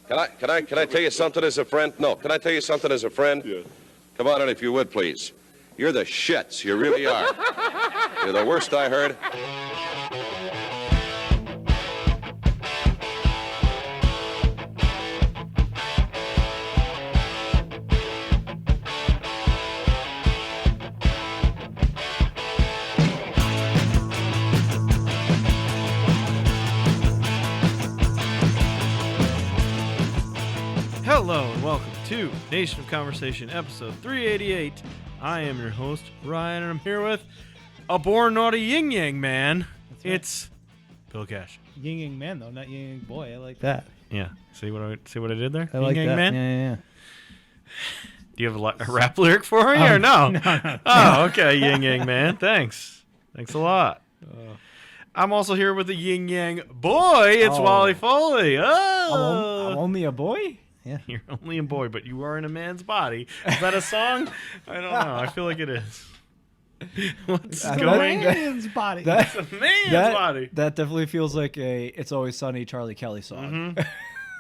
Can I tell you something as a friend? No, can I tell you something as a friend? Yeah. Come on in if you would, please. You're the shits. You really are. You're the worst I heard. Hello and welcome to Nation of Conversation, episode 388. I am your host, Ryan, and I'm here with a born naughty yin yang man. That's right. It's Bill Cash. Yin Yang Man though, not Yin Yang Boy. I like that. Yeah. See what I did there? I like yin yang that. man. Yeah. Do you have a rap lyric for me or no? No. Oh, okay, yin yang man. Thanks a lot. I'm also here with the yin yang boy. It's Wally Foley. Oh, I'm only a boy. Yeah. You're only a boy, but you are in a man's body. Is that a song? I don't know. I feel like it is. What's going on? Man's body. It's a man's body. That definitely feels like a "It's Always Sunny" Charlie Kelly song.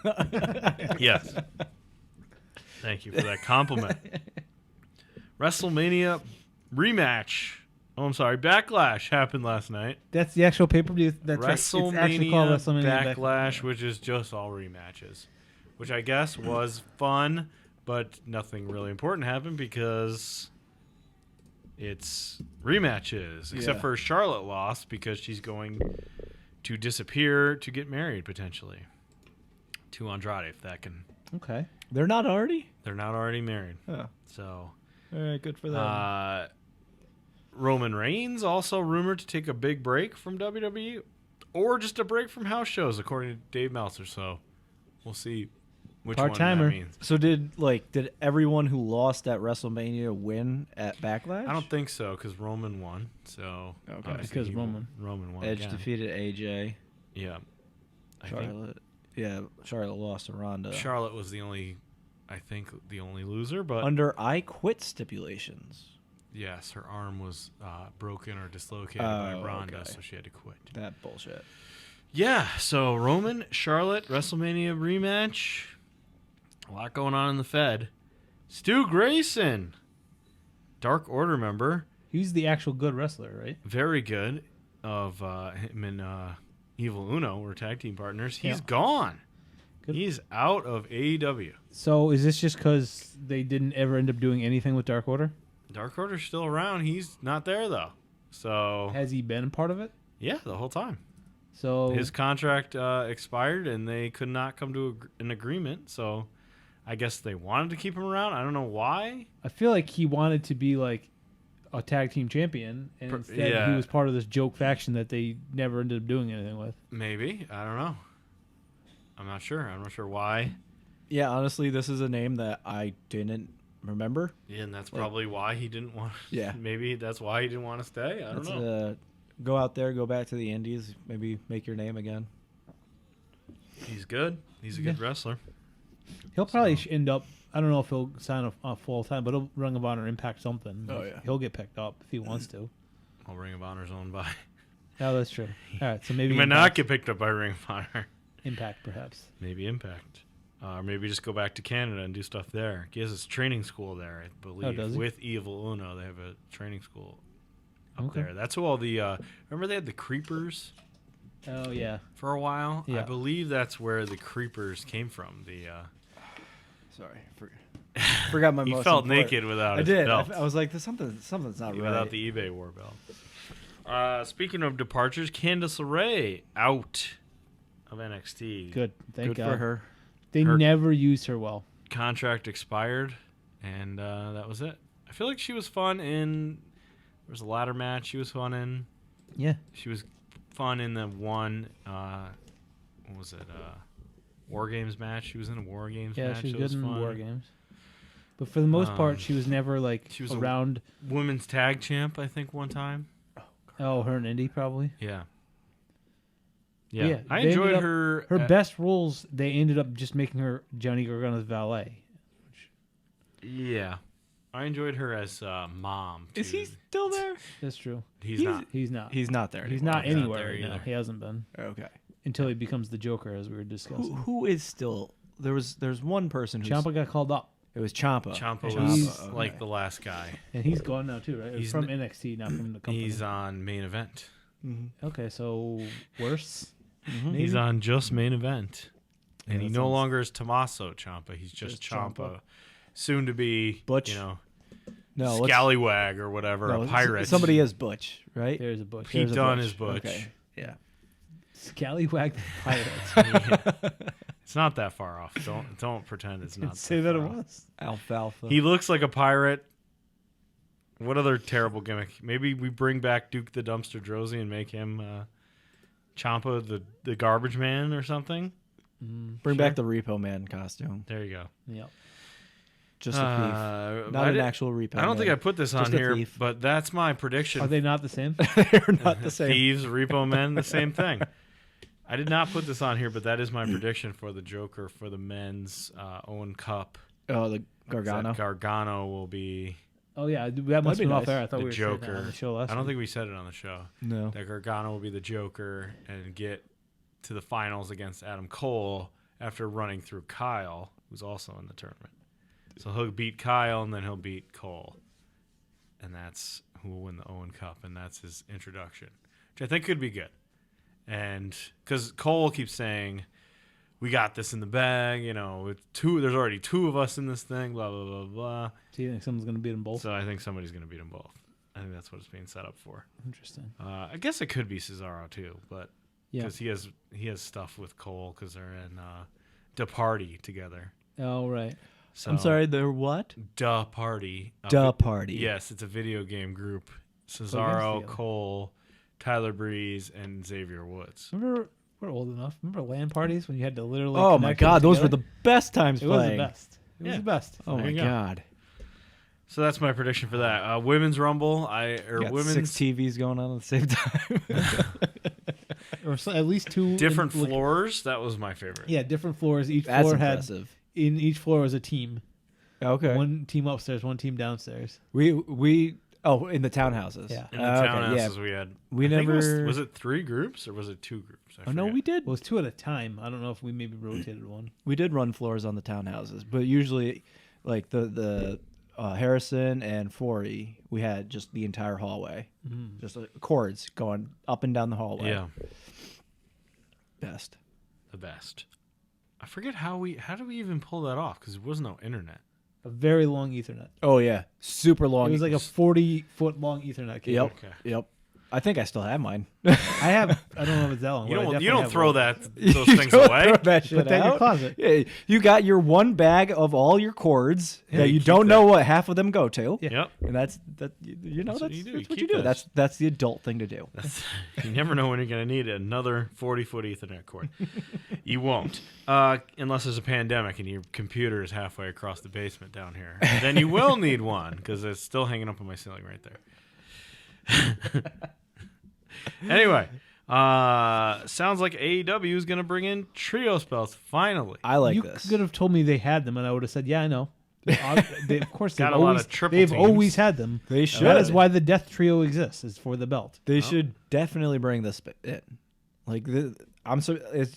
Mm-hmm. Yes. Thank you for that compliment. WrestleMania rematch. Oh, I'm sorry. Backlash happened last night. That's the actual pay-per-view. That's right. It's actually called WrestleMania Backlash, which is just all rematches, which I guess was fun, but nothing really important happened because it's rematches, except for Charlotte lost because she's going to disappear to get married potentially to Andrade, if that can. Okay. They're not already? They're not already married. Oh. So. All right, good for them. Roman Reigns also rumored to take a big break from WWE or just a break from house shows, according to Dave Meltzer. So we'll see which Part-timer. one that means. So did everyone who lost at WrestleMania win at Backlash? I don't think so because Roman won. So okay, because Roman won. Edge again. defeated AJ. Yeah, Charlotte lost to Ronda. Charlotte was the only loser, but under I Quit stipulations. Yes, her arm was broken or dislocated by Ronda, so she had to quit. That bullshit. Yeah, so Roman, Charlotte, WrestleMania rematch. A lot going on in the Fed. Stu Grayson, Dark Order member. He's the actual good wrestler, right? Very good. Of him and Evil Uno were tag team partners. He's gone. Good. He's out of AEW. So is this just because they didn't ever end up doing anything with Dark Order? Dark Order's still around. He's not there, though. So has he been part of it? Yeah, the whole time. So his contract expired, and they could not come to an agreement. So I guess they wanted to keep him around. I don't know why. I feel like he wanted to be like a tag team champion, and instead he was part of this joke faction that they never ended up doing anything with. Maybe. I don't know. I'm not sure. I'm not sure why. Yeah, honestly, this is a name that I didn't remember. Yeah, and that's probably why he didn't want. Yeah, maybe that's why he didn't want to stay. I don't know. Go out there, go back to the Indies, maybe make your name again. He's good. He's a good wrestler. He'll probably end up. I don't know if he'll sign a full time, but he'll Ring of Honor Impact something. Oh yeah, he'll get picked up if he wants to. Well, Ring of Honor's owned by. Oh, that's true. All right, so maybe he might not get picked up by Ring of Honor. Impact, perhaps. Maybe Impact. Or maybe just go back to Canada and do stuff there. He has his training school there, I believe. Oh, does he? With Evil Uno, they have a training school up there. That's who all the... remember they had the Creepers? Oh, yeah. For a while? Yeah. I believe that's where the Creepers came from. Sorry. Forgot my He felt naked without his belt. I was like, something's not right. Without the eBay war belt. Speaking of departures, Candace LeRae out of NXT. Good. Thank God. For her. They never used her well. Contract expired, and that was it. I feel like she was fun in... There was a ladder match she was fun in. Yeah. She was fun in the one... what was it? War Games match. She was in a War Games match. Yeah, she was it good was in fun. War Games. But for the most part, she was never she was around... a women's tag champ, I think, one time. Oh, her and Indy, probably? Yeah. Yeah, I enjoyed her. Her best roles, they ended up just making her Johnny Gargano's valet. Yeah. I enjoyed her as mom, too. Is he still there? That's true. He's not. He's not. He's not there. He's anymore. not anywhere there right now. either. He hasn't been. Okay. Until he becomes the Joker, as we were discussing. Who is still There's one person who's Ciampa got called up, It was Ciampa. Ciampa And was he's- like the last guy. and he's gone now too, right? He's From n- NXT, not from the company. He's on main event. Okay, so worse. Maybe? He's on just main event. And Yeah, he that no sounds- longer is Tommaso Ciampa. He's just Ciampa. Ciampa. Soon to be, Butch? you know, No, what's- Scallywag or whatever, no, a pirate. Somebody is Butch, right? There's a Bush. Pete There's a Dunne Butch. is Butch. Okay. Yeah. Scallywag the Pirates. It's not that far off. Don't pretend it's not. Say that it far off. was. Alfalfa. He looks like a pirate. What other terrible gimmick? Maybe we bring back Duke the Dumpster Drozy and make him Ciampa the garbage man or something. Bring back the Repo Man costume. There you go. Yep. Just a thief. Not I an did- actual Repo I don't think I put this on Just a here, thief. but that's my prediction. Are they not the same? They're not the same. Thieves, repo men, the same thing. I did not put this on here, but that is my prediction for the Joker for the men's Owen Cup. Oh, the Gargano. That Gargano will be Oh yeah, that must be have been off nice. air. I thought the we were saying that Joker. on the show last I don't week. think we said it on the show. No. That Gargano will be the Joker and get to the finals against Adam Cole after running through Kyle, who's also in the tournament. So he'll beat Kyle and then he'll beat Cole. And that's who will win the Owen Cup, and that's his introduction, which I think could be good. And because Cole keeps saying, we got this in the bag, you know, there's already two of us in this thing, blah, blah, blah, blah. So you think someone's going to beat them both? So I think somebody's going to beat them both. I think that's what it's being set up for. Interesting. I guess it could be Cesaro too, but Yeah. because he has stuff with Cole because they're in Da Party together. Oh right. So, I'm sorry, they're what? Da Party. Da Party. Yes, it's a video game group. against Cesaro, together. Cole, Tyler Breeze, and Xavier Woods. Remember, we're old enough. Remember LAN parties when you had to literally. Oh my connect them God, those were together? the best times It was playing. the best. It was Yeah. the best. Oh There my you go. God. So that's my prediction for that. Women's Rumble, Got women's 6 TVs going on at the same time. Or at least two different in- floors. That was my favorite. Yeah, different floors. Each That's floor impressive. had in each floor was a team. Okay. One team upstairs, one team downstairs. We in the townhouses. Yeah. In the Okay, townhouses yeah. we had. We I think it never- was it 3 groups or was it 2 groups? I Oh no, forget. we did. Well, it was 2 at a time. I don't know if we maybe rotated one. We did run floors on the townhouses, but usually, like the Harrison and Forey, we had just the entire hallway, just cords going up and down the hallway. Yeah, Best. the best. I forget how did we even pull that off because there was no internet. A very long Ethernet. Oh yeah, super long. It was like a 40-foot long Ethernet cable. Yep. Okay. Yep. I think I still have mine. I have. I don't know if it's that long. You but I don't definitely have throw one. those You things don't away. throw that shit Put that in your out. closet. Yeah, you got your one bag of all your cords Yeah, that you you keep don't that. know what half of them go to. Yeah. Yep. And that's you know That's that's what you do. that's You what you keep do. those. That's the adult thing to do. You never know when you're going to need another 40-foot Ethernet cord. You won't. Unless there's a pandemic and your computer is halfway across the basement down here. Then you will need one because it's still hanging up on my ceiling right there. Anyway, sounds like AEW is going to bring in trios belts finally. I like You this. could have told me they had them, and I would have said, "Yeah, I know." Of course, Got they've a lot always, of triple they've teams. always had them. They should. That is why the Death Trio exists, is for the belt. They should definitely bring this in. Like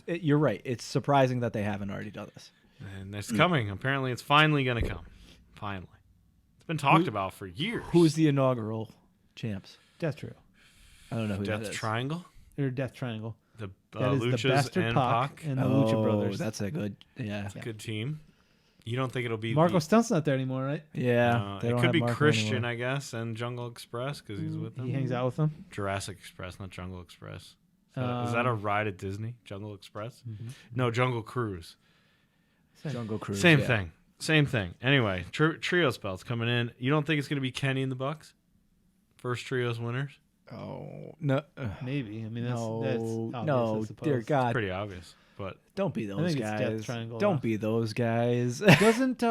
you're right. It's surprising that they haven't already done this. And it's coming. Apparently, it's finally going to come. Finally. It's been talked about for years. Who's the inaugural champs? Death Trio. I don't know who that Death is. Triangle? Or Death Triangle. The That is the Luchas Bastard and Pac Pac. and the Lucha Oh, Brothers. that's a good. Yeah. Good team. You don't think it'll be Marco Stunt's not there anymore, right? Yeah. they it don't could have be Marco Christian, anymore. I guess, and Jungle Express because he's with them. He hangs out with them. Jurassic Express, not Jungle Express. Is that a ride at Disney? Jungle Express? Mm-hmm. No, Jungle Cruise. Jungle Cruise. Same yeah. thing. Same thing. Anyway, trios belts coming in. You don't think it's going to be Kenny and the Bucks? First trios winners? Oh no. Maybe. I mean, that's No, obvious, I no, suppose. dear God! Pretty obvious. But Don't be those think it's Death guys. Triangle, Don't yeah. be those guys. Doesn't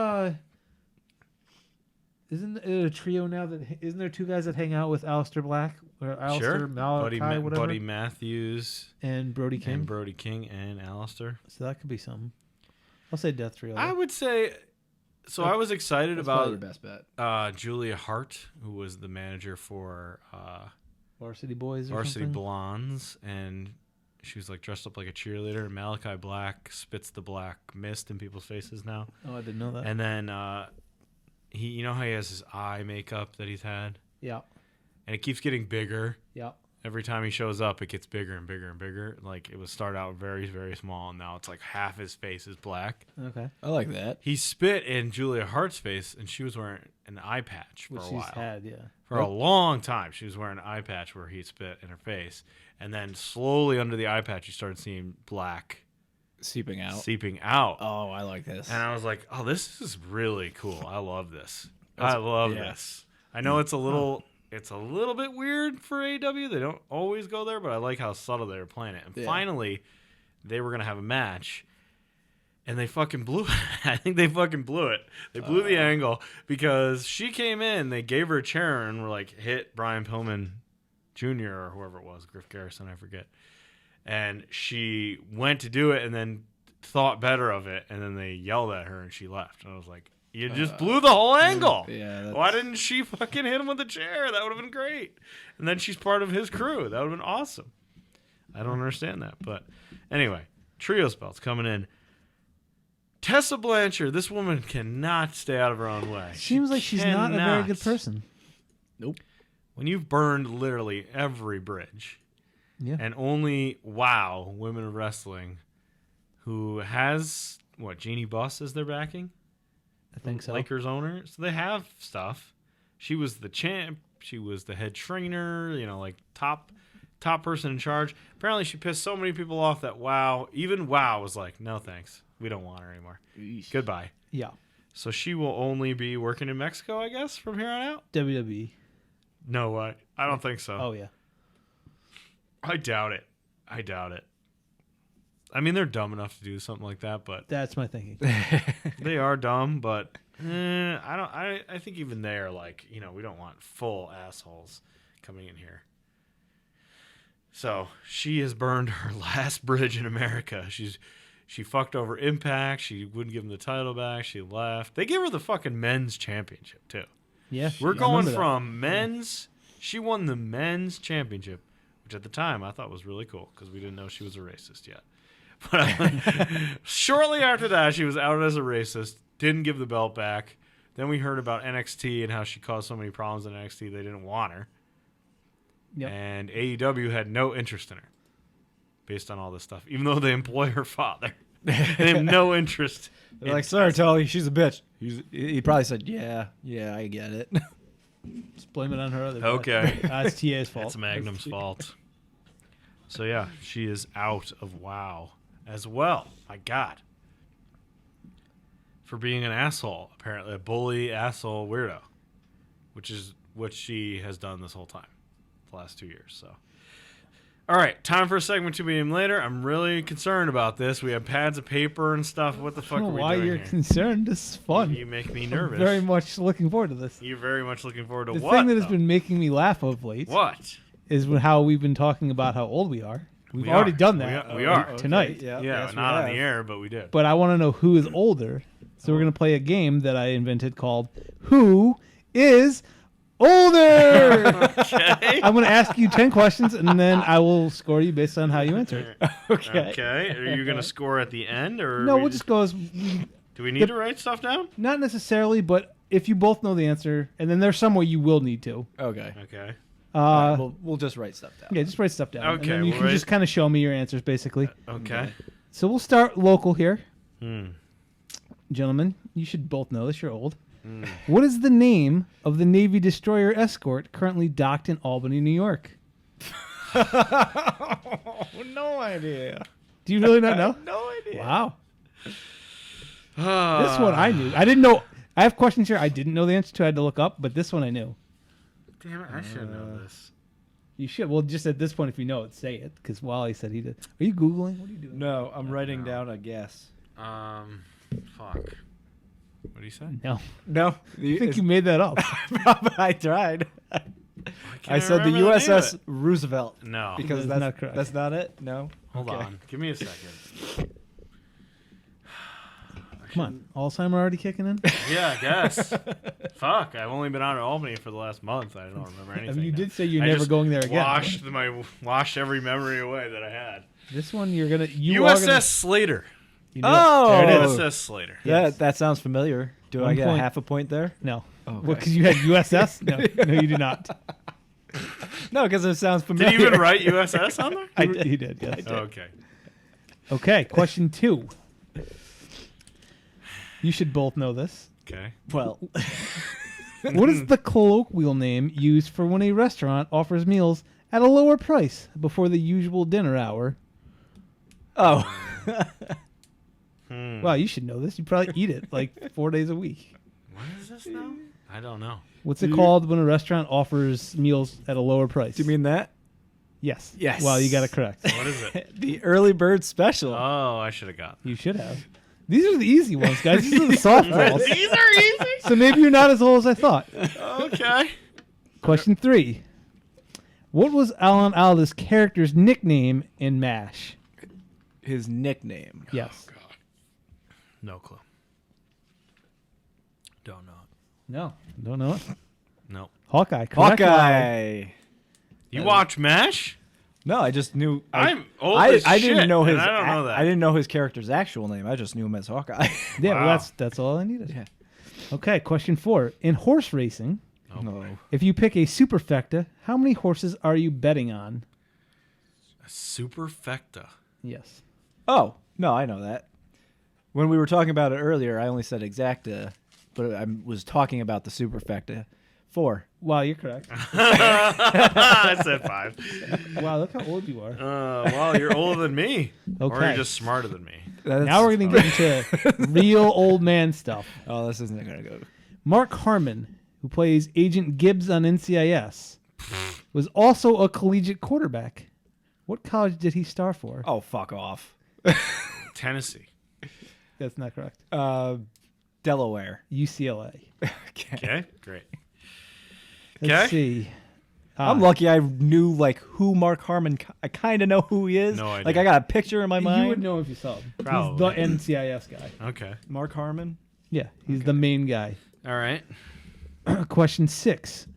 isn't it a trio now that isn't there 2 guys that hang out with Aleister Black or Aleister sure. Malachi, whatever, Buddy Matthews and Brody King? and Brody King and Alistair. So that could be something. I'll say Death Trio. I would say. So I was excited That's probably about your best bet. Julia Hart, who was the manager for Varsity Boys or Varsity something. Blondes, and She was like dressed up like a cheerleader. Malachi Black spits the black mist in people's faces now. Oh, I didn't know that. And then he, you know how he has his eye makeup that he's had, Yeah. and it keeps getting bigger. Yeah. Every time he shows up, it gets bigger and bigger and bigger. Like it would start out very, very small, and now it's like half his face is black. Okay. I like that. He spit in Julia Hart's face, and she was wearing an eye patch for Which a she's while. had, yeah. For a long time, she was wearing an eye patch where he spit in her face, and then slowly under the eye patch, you started seeing black Seeping out. seeping out. Oh, I like this. And I was like, "Oh, this is really cool. I love this. I love this." I know it's a little bit weird for AEW. They don't always go there, but I like how subtle they were playing it. And finally, they were gonna have a match, and they fucking blew it. I think they fucking blew it. They blew the angle because she came in. They gave her a chair and were like, "Hit Brian Pillman Jr. or whoever it was, Griff Garrison, I forget." And she went to do it and then thought better of it, and then they yelled at her and she left. And I was like, you just blew the whole angle. Yeah. Why didn't she fucking hit him with a chair? That would have been great. And then she's part of his crew. That would have been awesome. I don't understand that. But anyway, trios belts coming in. Tessa Blanchard, this woman cannot stay out of her own way. Seems like she's not a very good person. Nope. When you've burned literally every bridge, Yeah. and only WOW, Women of Wrestling, who has, Jeannie Buss as their backing? I think so. Lakers owner. So they have stuff. She was the champ. She was the head trainer, like top person in charge. Apparently she pissed so many people off that even WOW was like, no thanks. We don't want her anymore. Goodbye. Yeah. So she will only be working in Mexico, I guess, from here on out? WWE. No way. I don't think so. Oh, yeah. I doubt it. I mean, they're dumb enough to do something like that, but That's my thinking. they are dumb. But I think even they are like, we don't want full assholes coming in here. So she has burned her last bridge in America. She fucked over Impact. She wouldn't give them the title back. She left. They gave her the fucking men's championship too. Yeah. We're I going remember that. from men's. She won the men's championship, which at the time I thought was really cool because we didn't know she was a racist yet. But shortly after that, she was outed as a racist, didn't give the belt back. Then we heard about NXT and how she caused so many problems in NXT they didn't want her. Yep. And AEW had no interest in her based on all this stuff, even though they employ her father. They have no interest. They're like, sorry, Tully, she's a bitch. He probably said, yeah, I get it. Just blame it on her other Okay. That's TA's fault. It's Magnum's fault. So, yeah, she is out of WOW as well. My God. For being an asshole, apparently. A bully, asshole, weirdo. Which is what she has done this whole time. The last 2 years, so. All right, time for a segment to be named later. I'm really concerned about this. We have pads of paper and stuff. What the fuck I are don't we know why doing you're here? concerned. This is fun. You make me nervous. I'm very much looking forward to this. You're very much looking forward to The what? thing that has though? been making me laugh of late What? is how we've been talking about how old we are. We've We already are. done that. We are. Tonight. Yeah, Yeah, yes, we not on have. the air, but we did. But I want to know who is older. So we're going to play a game that I invented called Who is Older? Okay. I'm going to ask you 10 questions, and then I will score you based on how you answer it. Okay. Okay. Are you going to score at the end, or No, we we'll just go as... Do we need to write stuff down? Not necessarily, but if you both know the answer, and then there's some way you will need to. Okay. Okay. All right, we'll just write stuff down. Yeah, just write stuff down. Okay, And then you we'll can write- just kind of show me your answers, basically. Okay. So we'll start local here. Hmm. Gentlemen, you should both know this. You're old. What is the name of the Navy destroyer escort currently docked in Albany, New York? No idea. Do you really not know? No idea. Wow. This one I knew. I didn't know. I have questions here I didn't know the answer to. I had to look up, but this one I knew. Damn it! I should know this. You should. Well, just at this point, if you know it, say it, because Wally said he did. Are you Googling? What are you doing? No, I'm writing down a guess. Fuck. What do you say? No. No, I think you made that up. I tried. I can't said the remember the name USS of it. Roosevelt. No. Because That's that's not correct. That's not it. No. Hold Okay. on. Give me a second. Come on. Alzheimer already kicking in? Yeah, I guess. Fuck. I've only been out of Albany for the last month. I don't remember anything. I mean, you now. did say you're I never just going there again. Washed every memory away that I had. This one you're gonna USS Slater. You knew it. Oh, There it is. USS Slater. that sounds familiar. Do I 1 get point. a half a point there? No. Okay. Well, because you had USS? No, you did not. No, because it sounds Did familiar. you even write USS on there? I did. He did, yes. Okay. Okay, question 2. You should both know this. Okay. Well, What is the colloquial name used for when a restaurant offers meals at a lower price before the usual dinner hour? oh, Wow, you should know this. You probably eat it like 4 days a week. What is this now? I don't know. What's it called when a restaurant offers meals at a lower price? do you mean that? Yes. Yes. Well, you got it correct. What is it? The early bird special. Oh, I should have got. You should have. These are the easy ones, guys. These are the softballs. These are easy. So maybe you're not as old as I thought. Okay. Question 3. What was Alan Alda's character's nickname in MASH? His nickname. Yes. God. No clue. Don't know it. No. Don't know it. No. Hawkeye. Correct. Hawkeye. You watch MASH? No, I just knew. I'm old as I shit, didn't know his. and I don't know that. I didn't know his character's actual name. I just knew him as Hawkeye. Yeah, well, Wow. that's all I needed. Yeah. Okay, question 4. In horse racing, No. if you pick a superfecta, how many horses are you betting on? A superfecta. Yes. Oh no, I know that. When we were talking about it earlier, I only said exacta, but I was talking about the superfecta. 4. Wow, you're correct. I said 5. Wow, look how old you are. Well, you're older than me. Or Okay. you're just smarter than me. Now we're going to get into real old man stuff. Oh, this isn't gonna go. Mark Harmon, who plays Agent Gibbs on NCIS, was also a collegiate quarterback. What college did he star for? Oh, fuck off. Tennessee. That's not correct. Delaware. UCLA. Okay. Okay, great. Let's Okay. see. I'm lucky I knew like who Mark Harmon. I kind of know who he is. No idea. Like I got a picture in my mind. You would know if you saw him. Probably. He's the NCIS guy. Okay. Mark Harmon. Yeah, he's the main guy. All right. Question 6.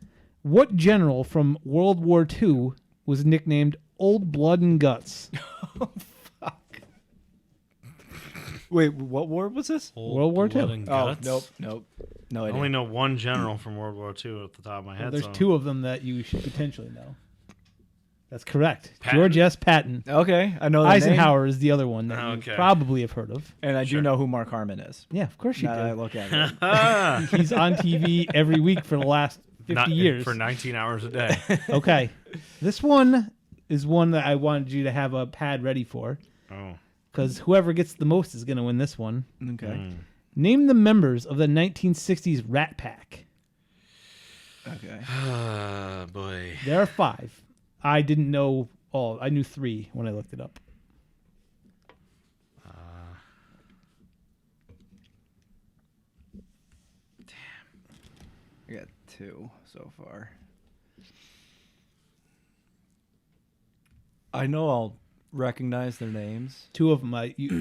What general from World War II was nicknamed Old Blood and Guts? Wait, what war was this? World War II. Blood and Oh, Guts? nope. No I idea. only know one general from World War II at the top of my head. There's so. 2 of them that you should potentially know. That's correct. Patton? George S. Patton. Okay, I know the Eisenhower is the other one that Okay. you probably have heard of. name, and I Sure. do know who Mark Harmon is. Yeah, of course you Now that I do. look at it. Ah, He's on TV every week for the last 50 years. For 19 hours a day. Okay. This one is one that I wanted you to have a pad ready for, Oh. because whoever gets the most is going to win this one. Okay. Name the members of the 1960s Rat Pack. Okay. Ah, boy. There are 5. I didn't know all. I knew 3 when I looked it up. I got 2 so far. I know I'll recognize their names. 2 of them,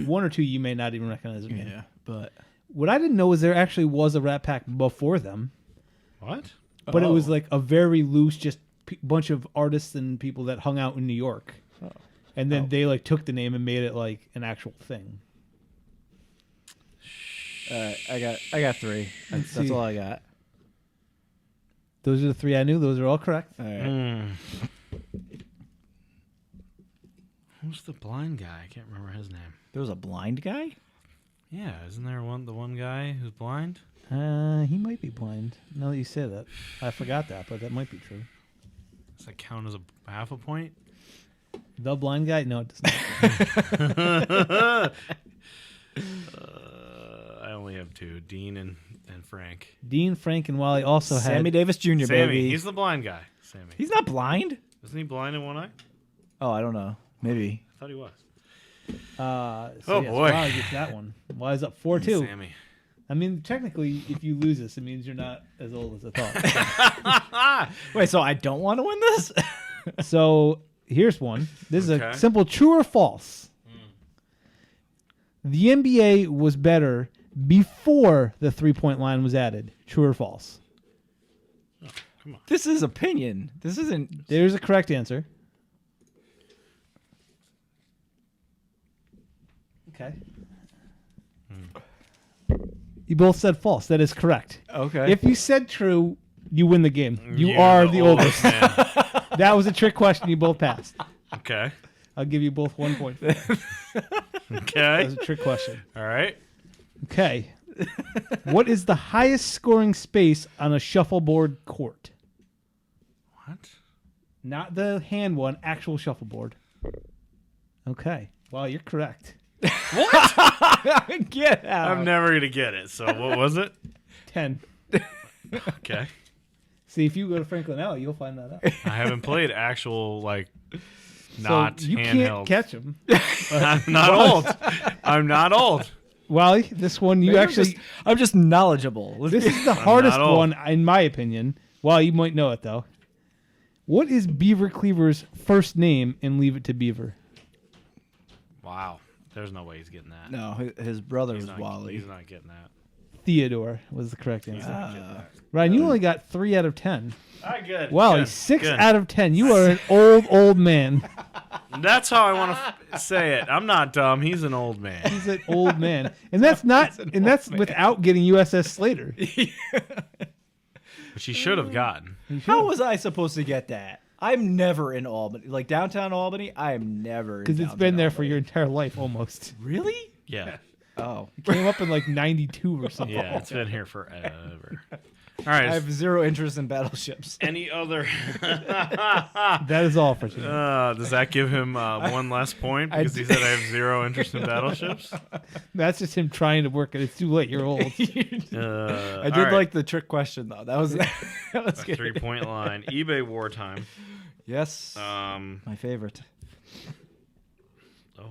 1 or 2 you may not even recognize their name. But What I didn't know is there actually was a Rat Pack before them, What? but it was like a very loose, just bunch of artists and people that hung out in New York. And then they like took the name and made it like an actual thing. I got 3. That's see. all I got. Those are the 3 I knew. Those are all correct. All right. Who's the blind guy? I can't remember his name. There was a blind guy? Yeah, isn't there the one guy who's blind? He might be blind. Now that you say that, I forgot that, but that might be true. Does that count as a half a point? The blind guy? No, it does not. I only have 2, Dean and Frank. Dean, Frank, and Wally also had. Sammy Davis Jr., Sammy, baby. he's the blind guy. Sammy. He's not blind. Isn't he blind in one eye? Oh, I don't know. Maybe. I thought he was. So Oh, yes, boy. Wally gets that one. Wally's up 4-2. Sammy. I mean, technically, if you lose this, it means you're not as old as I thought. Wait, so I don't want to win this? So here's one. This is a Okay. simple true or false. The NBA was better before the 3-point line was added. True or false? Come on. This is opinion. This isn't. There's a correct answer. Okay. You both said false. That is correct. Okay. If you said true, you win the game. You are the oldest. Man. That was a trick question. You both passed. Okay. I'll give you both 1 point. That Okay. was a trick question. All right. Okay. What is the highest scoring space on a shuffleboard court? What? Not the hand one, actual shuffleboard. Okay. Well, you're correct. Get out. I'm never going to get it. So what was it? 10. Okay. See, if you go to Franklin Alley, you'll find that out. I haven't played actual, like, not so you handheld. can't catch them. I'm not old. I'm not old. Wally, this one you Maybe actually... I'm just knowledgeable. This is the hardest not old. one, in my opinion. Well, you might know it, though. What is Beaver Cleaver's first name in Leave It to Beaver? Wow. There's no way he's getting that. No, his brother He's was not, Wally. He's not getting that. Theodore was the correct answer. Ryan, you only got 3 out of 10. All right, good. Wally, Good. 6 Good. out of 10. You are an old man. That's how I want to say it. I'm not dumb. He's an old man. He's an old man. And that's not and that's without getting USS Slater. Which he should have gotten. How was I supposed to get that? I'm never in Albany. Like downtown Albany, I am never in Because it's been there for your entire life almost. Really? Yeah. Oh. It came up in like 92 or something. Yeah, it's been here forever. All right. I have zero interest in battleships. Any other? That is all for today. Does that give him one less point because he said I have zero interest in battleships? That's just him trying to work it. It's too late. You're old. I did like the trick question though. That was a good. 3-point line. eBay wartime. Yes. My favorite.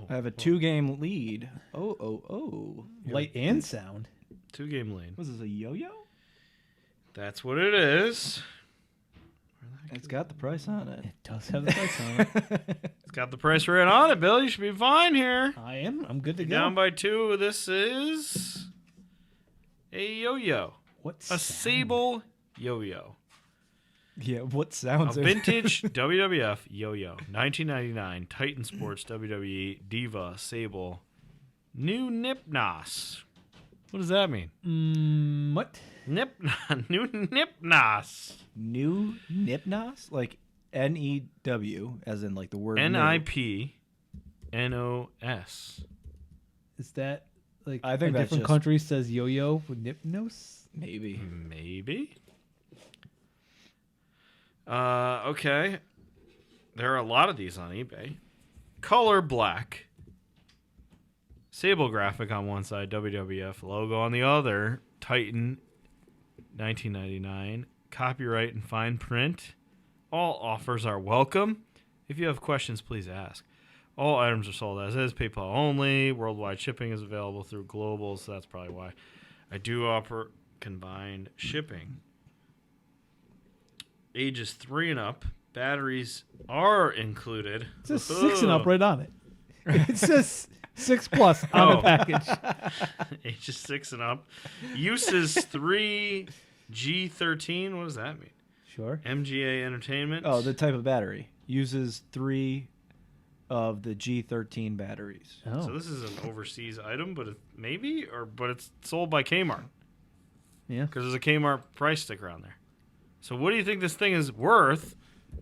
I have a 2-game lead. Oh. Light and sound. 2-game lead. Was this a yo-yo? That's what it is. It's got the price on it. It does have the price on it. It's got the price right on it, Bill. You should be fine here. I am. I'm good to go. Down by 2. This is a yo-yo. What's A sable yo-yo. Yeah, what A sounds it? vintage WWF yo-yo. 1999 Titan Sports WWE Diva Sable. New Nipnos. What does that mean? What? New Nipnos. New Nipnos? Like N-E-W, as in like the word Nipnos. Is that like I think a that's different just- country says yo-yo with Nipnos? Maybe. Maybe. Okay. There are a lot of these on eBay. Color black. Sable graphic on one side, WWF logo on the other, Titan 1999. Copyright and fine print. All offers are welcome. If you have questions, please ask. All items are sold as is, PayPal only. Worldwide shipping is available through Global, so that's probably why. I do offer combined shipping. Ages 3 and up. Batteries are included. It says 6 and up right on it. It says 6+ on the package. Ages 6 and up. Uses 3G13. What does that mean? Sure. MGA Entertainment. Oh, the type of battery. Uses 3 of the G13 batteries. Oh. So this is an overseas item, but but it's sold by Kmart Yeah. because there's a Kmart price sticker on there. So what do you think this thing is worth,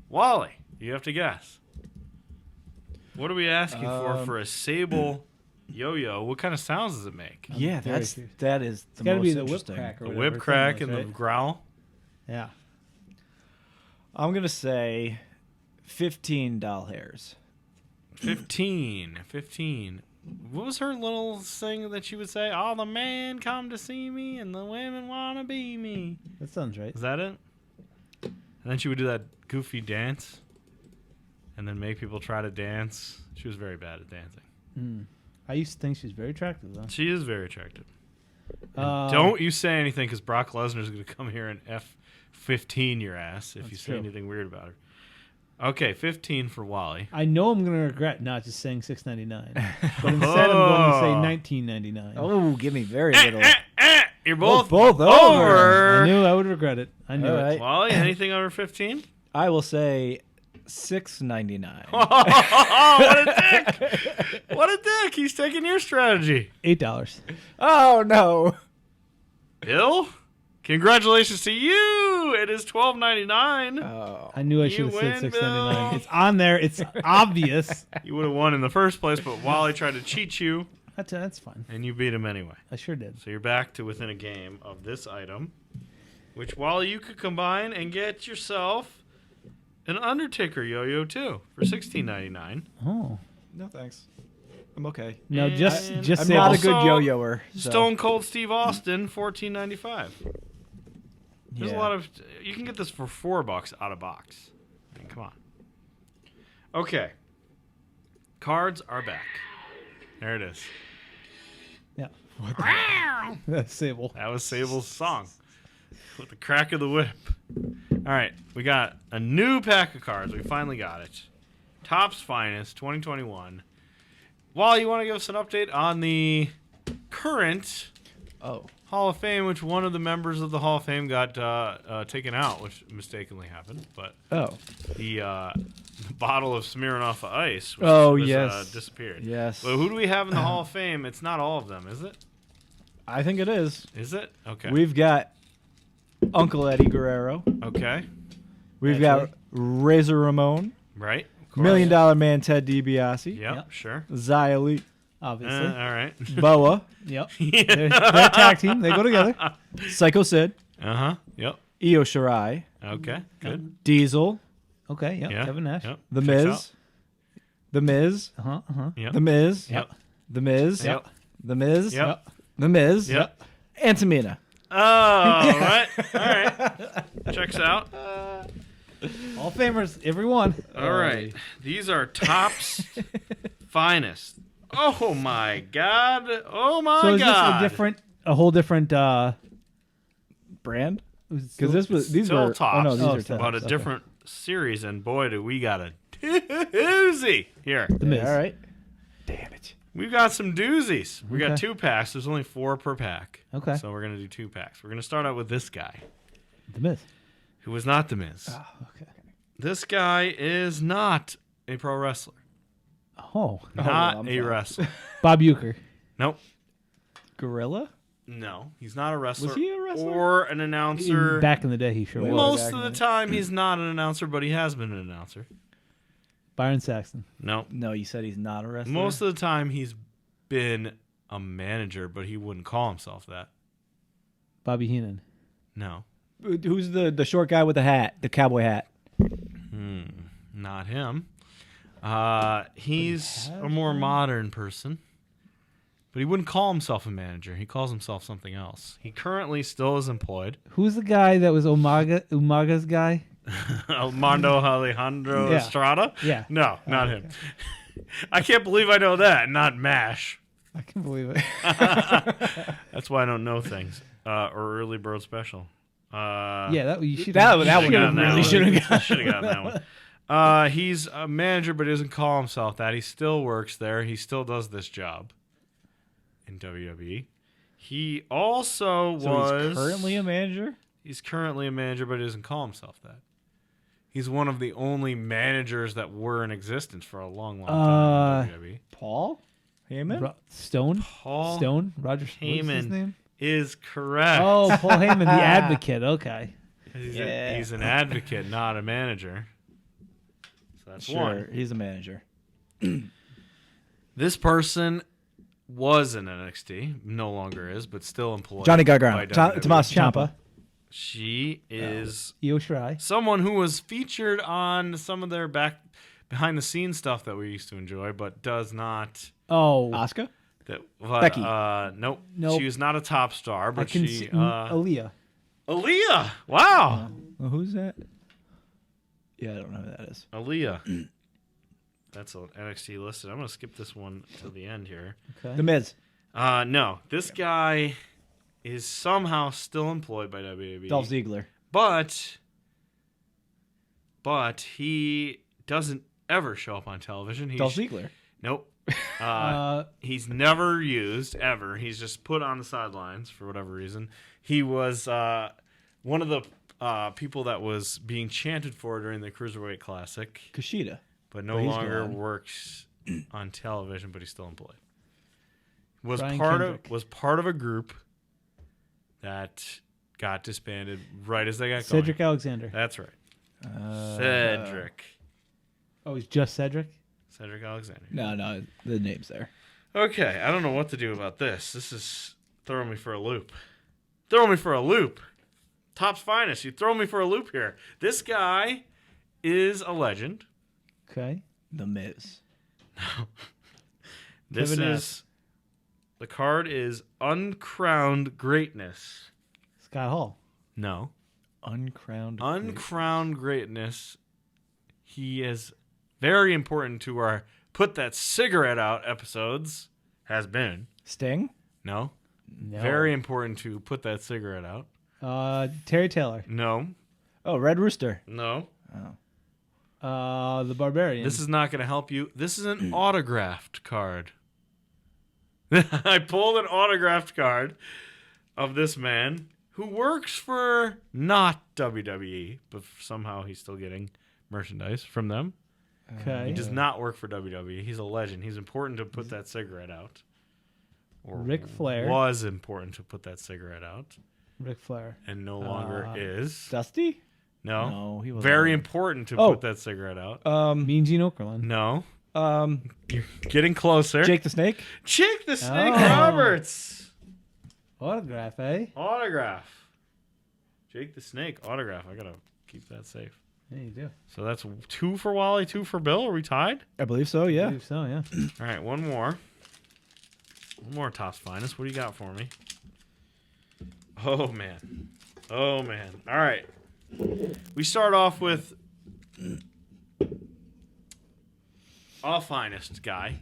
Wally? You have to guess. What are we asking for a sable yo-yo? What kind of sounds does it make? Yeah, very that is curious. the gotta most be the whip interesting. crack or The whatever whip it's crack known and as, the right? growl. Yeah. I'm gonna say 15 doll hairs. 15. What was her little thing that she would say? All the men come to see me and the women want to be me. That sounds right. Is that it? And then she would do that goofy dance and then make people try to dance. She was very bad at dancing. I used to think she's very attractive, though. She is very attractive. Don't you say anything because Brock Lesnar's going to come here and F15 your ass if you say true. anything weird about her. Okay, 15 for Wally. I know I'm going to regret not just saying $6.99, but instead I'm going to say $19.99. Oh, give me very little. You're both, both over. I knew I would regret it. I knew All it. right. Wally, anything over 15? I will say $6.99. What a dick! What a dick! He's taking your strategy. $8. Oh no! Bill, congratulations to you. It is $12.99. Oh, I knew I You should have said win, $6.99. Bill. It's on there. It's obvious. You would have won in the first place, but Wally tried to cheat you, That's fine. and you beat him anyway. I sure did. So you're back to within a game of this item, which Wally, you could combine and get yourself an Undertaker yo-yo too for $16.99. Oh. no thanks. I'm okay. No, just And just I'm say not a also- good yo-yoer. So. Stone Cold Steve Austin, $14.95. There's a Yeah. lot of. You can get this for $4 out of box. I mean, come on. Okay. Cards are back. There it is. Yeah. That's Sable. That was Sable's song. With the crack of the whip. All right, we got a new pack of cards. We finally got it. Topps Finest 2021. Wally, you want to give us an update on the current Oh. Hall of Fame, which one of the members of the Hall of Fame got taken out, which mistakenly happened. But Oh. the bottle of Smirnoff Ice disappeared. Yes. But who do we have in the Hall of Fame? It's not all of them, is it? I think it is. Is it? Okay. We've got Uncle Eddie Guerrero. Okay. We've got Razor Ramon. Right. Of $1 course. Million Man Ted DiBiase. Yep, Yep. sure. Xia Li. Obviously. All right. Boa. Yep. They're a tag team. They go together. Psycho Sid. Uh-huh. Yep. Io Shirai. Okay. Good. Diesel. Okay. Yep. Yeah. Kevin Nash. Yep. The Checks Miz. out. The Miz. Yep. The Miz. Yep. The Miz. Yep. The Miz. Yep. The Miz. Yep. And Tamina. Oh, all right. All right. Checks out. All Famers, every one. All right. These are Topps Finest. Oh my God. Oh my So is God. this a whole different Brand? Because Because these Still were Topps, Oh no, these are Topps. Topps. but a Okay. different series, and boy, do we got a doozy here. The Miz. All right. Damn it. We've got some doozies. We got Okay. 2 packs. There's only 4 per pack. Okay. So we're going to do 2 packs. We're going to start out with this guy, The Miz. who was not The Miz. Oh, okay. This guy is not a pro wrestler. Oh, Not I'm a fine. wrestler. Bob Uecker. Nope. Gorilla? No, he's not a wrestler. Was he a wrestler? Or an announcer. Back in the day, he sure Wait, was. Most back of the in the- time, he's not an announcer, but he has been an announcer. Byron Saxton. No. No, you said he's not a wrestler. Most of the time, he's been a manager, but he wouldn't call himself that. Bobby Heenan. No. Who's the short guy with the hat, the cowboy hat? Not him. He's a more modern person, but he wouldn't call himself a manager. He calls himself something else. He currently still is employed. Who's the guy that was Umaga's guy? Armando Alejandro Yeah. Estrada? Yeah. No, not him. I can't believe I know that, not MASH. I can believe it. That's why I don't know things. Or Early Bird Special. Yeah, that you should. That one Should should've have gotten gotten that one. He's a manager, but he doesn't call himself that. He still works there. He still does this job in WWE. He also He's currently a manager? He's currently a manager, but he doesn't call himself that. He's one of the only managers that were in existence for a long, long time in WWE. Paul Heyman? Stone. Paul Stone. Roger What's his Heyman name? is correct. Oh, Paul Heyman, the Advocate. Okay. He's an advocate, not a manager. So that's Sure, one. he's a manager. This person was in NXT, no longer is, but still employed. Johnny by Gargano. WWE. Tomas Ciampa. Ciampa. She is Io Shirai. someone who was featured on some of their behind the scenes stuff that we used to enjoy, but does not. Oh, Asuka? That Becky. Nope. Nope. She was not a top star, I but can she. see Aaliyah. Aaliyah. Wow. Well, who's that? Yeah, I don't know who that is. Aaliyah. That's an NXT listed. I'm gonna skip this one to the end here. Okay. The Miz. No, this guy is somehow still employed by WWE. Dolph Ziggler. But he doesn't ever show up on television. Dolph Ziggler. Nope. He's never used ever. He's just put on the sidelines for whatever reason. He was one of the people that was being chanted for during the Cruiserweight Classic, Kushida. but no But he's longer gone. works on television, but he's still employed. Was Brian was part of a group that got disbanded right as they got Cedric going. Alexander. That's right. Cedric. Oh, he's just Cedric? Cedric Alexander. No, the name's there. Okay, I don't know what to do about this. This is throwing me for a loop. Throwing me for a loop. Top's finest. You throw me for a loop here. This guy is a legend. Okay. The Miz. This Kevin is... The card is Uncrowned Greatness. Scott Hall. No. Uncrowned. Uncrowned Greatness. He is very important to our Put That Cigarette Out episodes. Has been. Sting. No. No. Very important to Put That Cigarette Out. Terry Taylor. No. Oh, Red Rooster. No. The Barbarian. This is not going to help you. This is an autographed card. I pulled an autographed card of this man who works for not WWE, but somehow he's still getting merchandise from them. okay. He does not work for WWE. He's a legend. He's important to Put That Cigarette Out. Or Ric Flair. was important to Put That Cigarette Out. Ric Flair. And no longer is. Dusty. No. No, he wasn't. Very important to Oh. Put That Cigarette Out. Mean Gene Okerlund. No. You're getting closer. Jake the Snake. Jake the Snake Oh. Roberts. Autograph, eh? Autograph. Jake the Snake autograph. I gotta keep that safe. Yeah, you do. So that's 2 for Wally, 2 for Bill. Are we tied? I believe so. I Yeah. believe so, yeah. All right, one more. One more Top's Finest. What do you got for me? Oh, man. Oh, man. All right. We start off with a finest guy.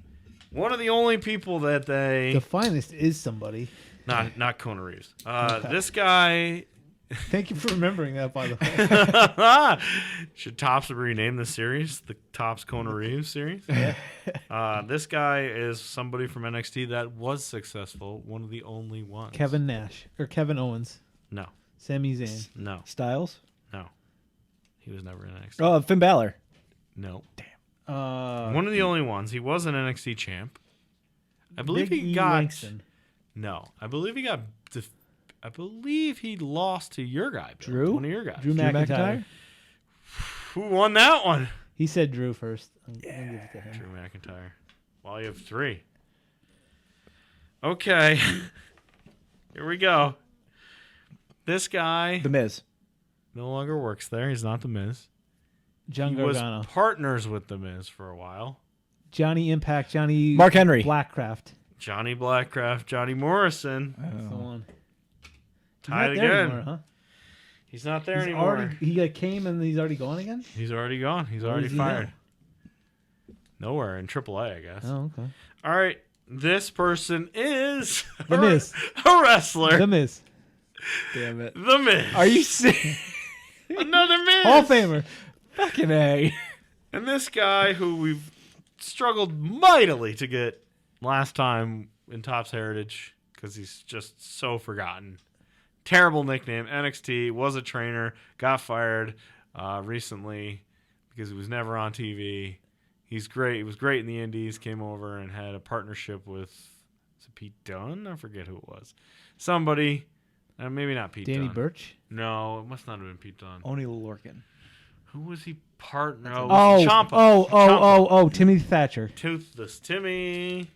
One of the only people that they... The finest is somebody. Not Kona Reeves. Okay. This guy... Thank you for remembering that, by the way. Should Topps rename the series the Topps Kona Reeves series? This guy is somebody from NXT that was successful. One of the only ones. Kevin Nash. Or Kevin Owens. No. Sami Zayn. No. Styles. No. He was never in NXT. Oh, Finn Balor. No. One One of the only ones. He was an NXT champ. I believe Big he E got... Langston. No. I believe he got... I believe he lost to your guy, Bill. Drew? One of your guys. Drew McIntyre. Who won that one? He said Drew first. I'll give it to him. Drew McIntyre. Well, you have 3. Okay. Here we go. This guy The Miz. no longer works there. He's not The Miz. John He was Gargano. partners with The Miz for a while. Johnny Impact. Johnny Mark Henry. Blackcraft. Johnny Blackcraft, Johnny Morrison. That's the one. He's Tied not there again. anymore, huh? He's not there He's anymore. already, he like came and he's already gone again? He's already gone. He's Where already is he fired. Nowhere in AAA, I guess. Oh, okay. All right. This person is The Miz. a wrestler. The Miz. Damn it. The Miz. Are you serious? Another Miz. Hall of Famer. Fucking A. And this guy who we've struggled mightily to get last time in Topps Heritage because he's just so forgotten. Terrible nickname. NXT, was a trainer, got fired recently because he was never on TV. He's great. He was great in the Indies, came over and had a partnership with, is it Pete Dunne? I forget who it was. Somebody, maybe not Pete Danny Dunne. Birch. No, it must not have been Pete Dunne. Oni Lorcan. Who was he partner? Oh, Ciampa. oh, Timothy Thatcher. Toothless Timmy.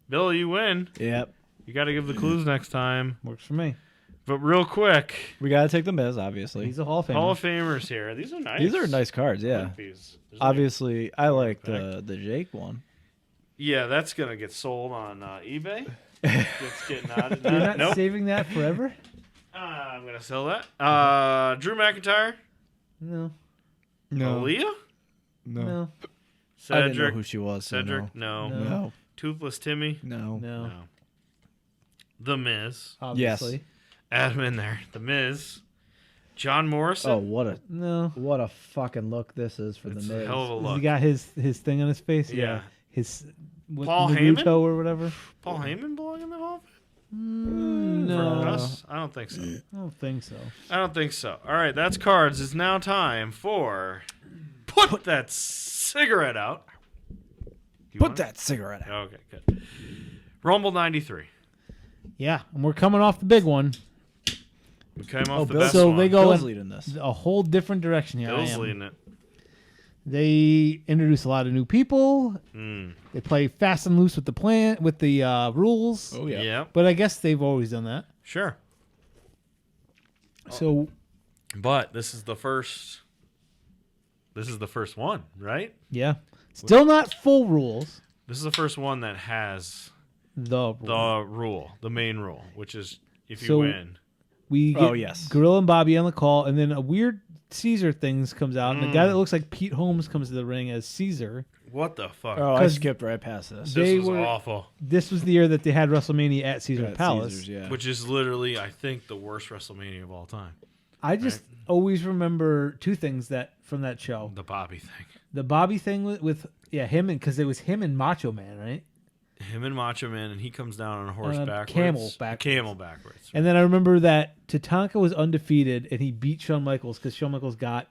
Bill, you win. Yep. You got to give the clues next time. Works for me. But real quick, We gotta take the Miz, obviously. He's a Hall of Famer. Hall of Famers here. These are nice. These are nice cards, I yeah. like these. There's Obviously, I like Back. the Jake one. yeah, that's gonna get sold on eBay. It's getting out. You're not Nope. saving that forever? I'm gonna sell that. Drew McIntyre, No. Aaliyah, No. I didn't know Cedric. who she was. So Cedric, no. no. No. Toothless Timmy, No. No. no. The Miz, Obviously. add him in there. The Miz, John Morrison. Oh, what No. a fucking look this is for It's the a Miz. hell of a Has look. he got his thing on his face? Yeah. His Paul Heyman? Naruto or whatever. Paul Heyman belong in the Hall of Fame? No. us? I don't think so. I don't think so. I don't think so. All right, that's cards. It's now time for Put That Cigarette Out. Put that cigarette out. Okay, good. Rumble 93. Yeah, and we're coming off the big one. We came off the Bill's- best So one. they go Bill's in leading this. a whole different direction here. Bill's leading it. They introduce a lot of new people. They play fast and loose with the rules. Oh yeah. Yeah, But I guess they've always done that. sure. So But this is the first. This is the first one, right? yeah, still not full rules. This is the first one that has The the main rule, which is if you So- win. we get Oh, yes. Gorilla and Bobby on the call, and then a weird Caesar things comes out, and a guy that looks like Pete Holmes comes to the ring as Caesar. What the fuck? Oh, I 'Cause skipped right past this. they This was were- awful. This was the year that they had WrestleMania at Caesar At Palace. Caesars, yeah. Which is literally, I think, the worst WrestleMania of all time. I just always remember two things that from that show: The Bobby thing. the Bobby thing with him, and because it was him and Macho Man, right? Him and Macho Man, and he comes down on a horse backwards. camel backwards. Camel backwards. And then I remember that Tatanka was undefeated, and he beat Shawn Michaels because Shawn Michaels got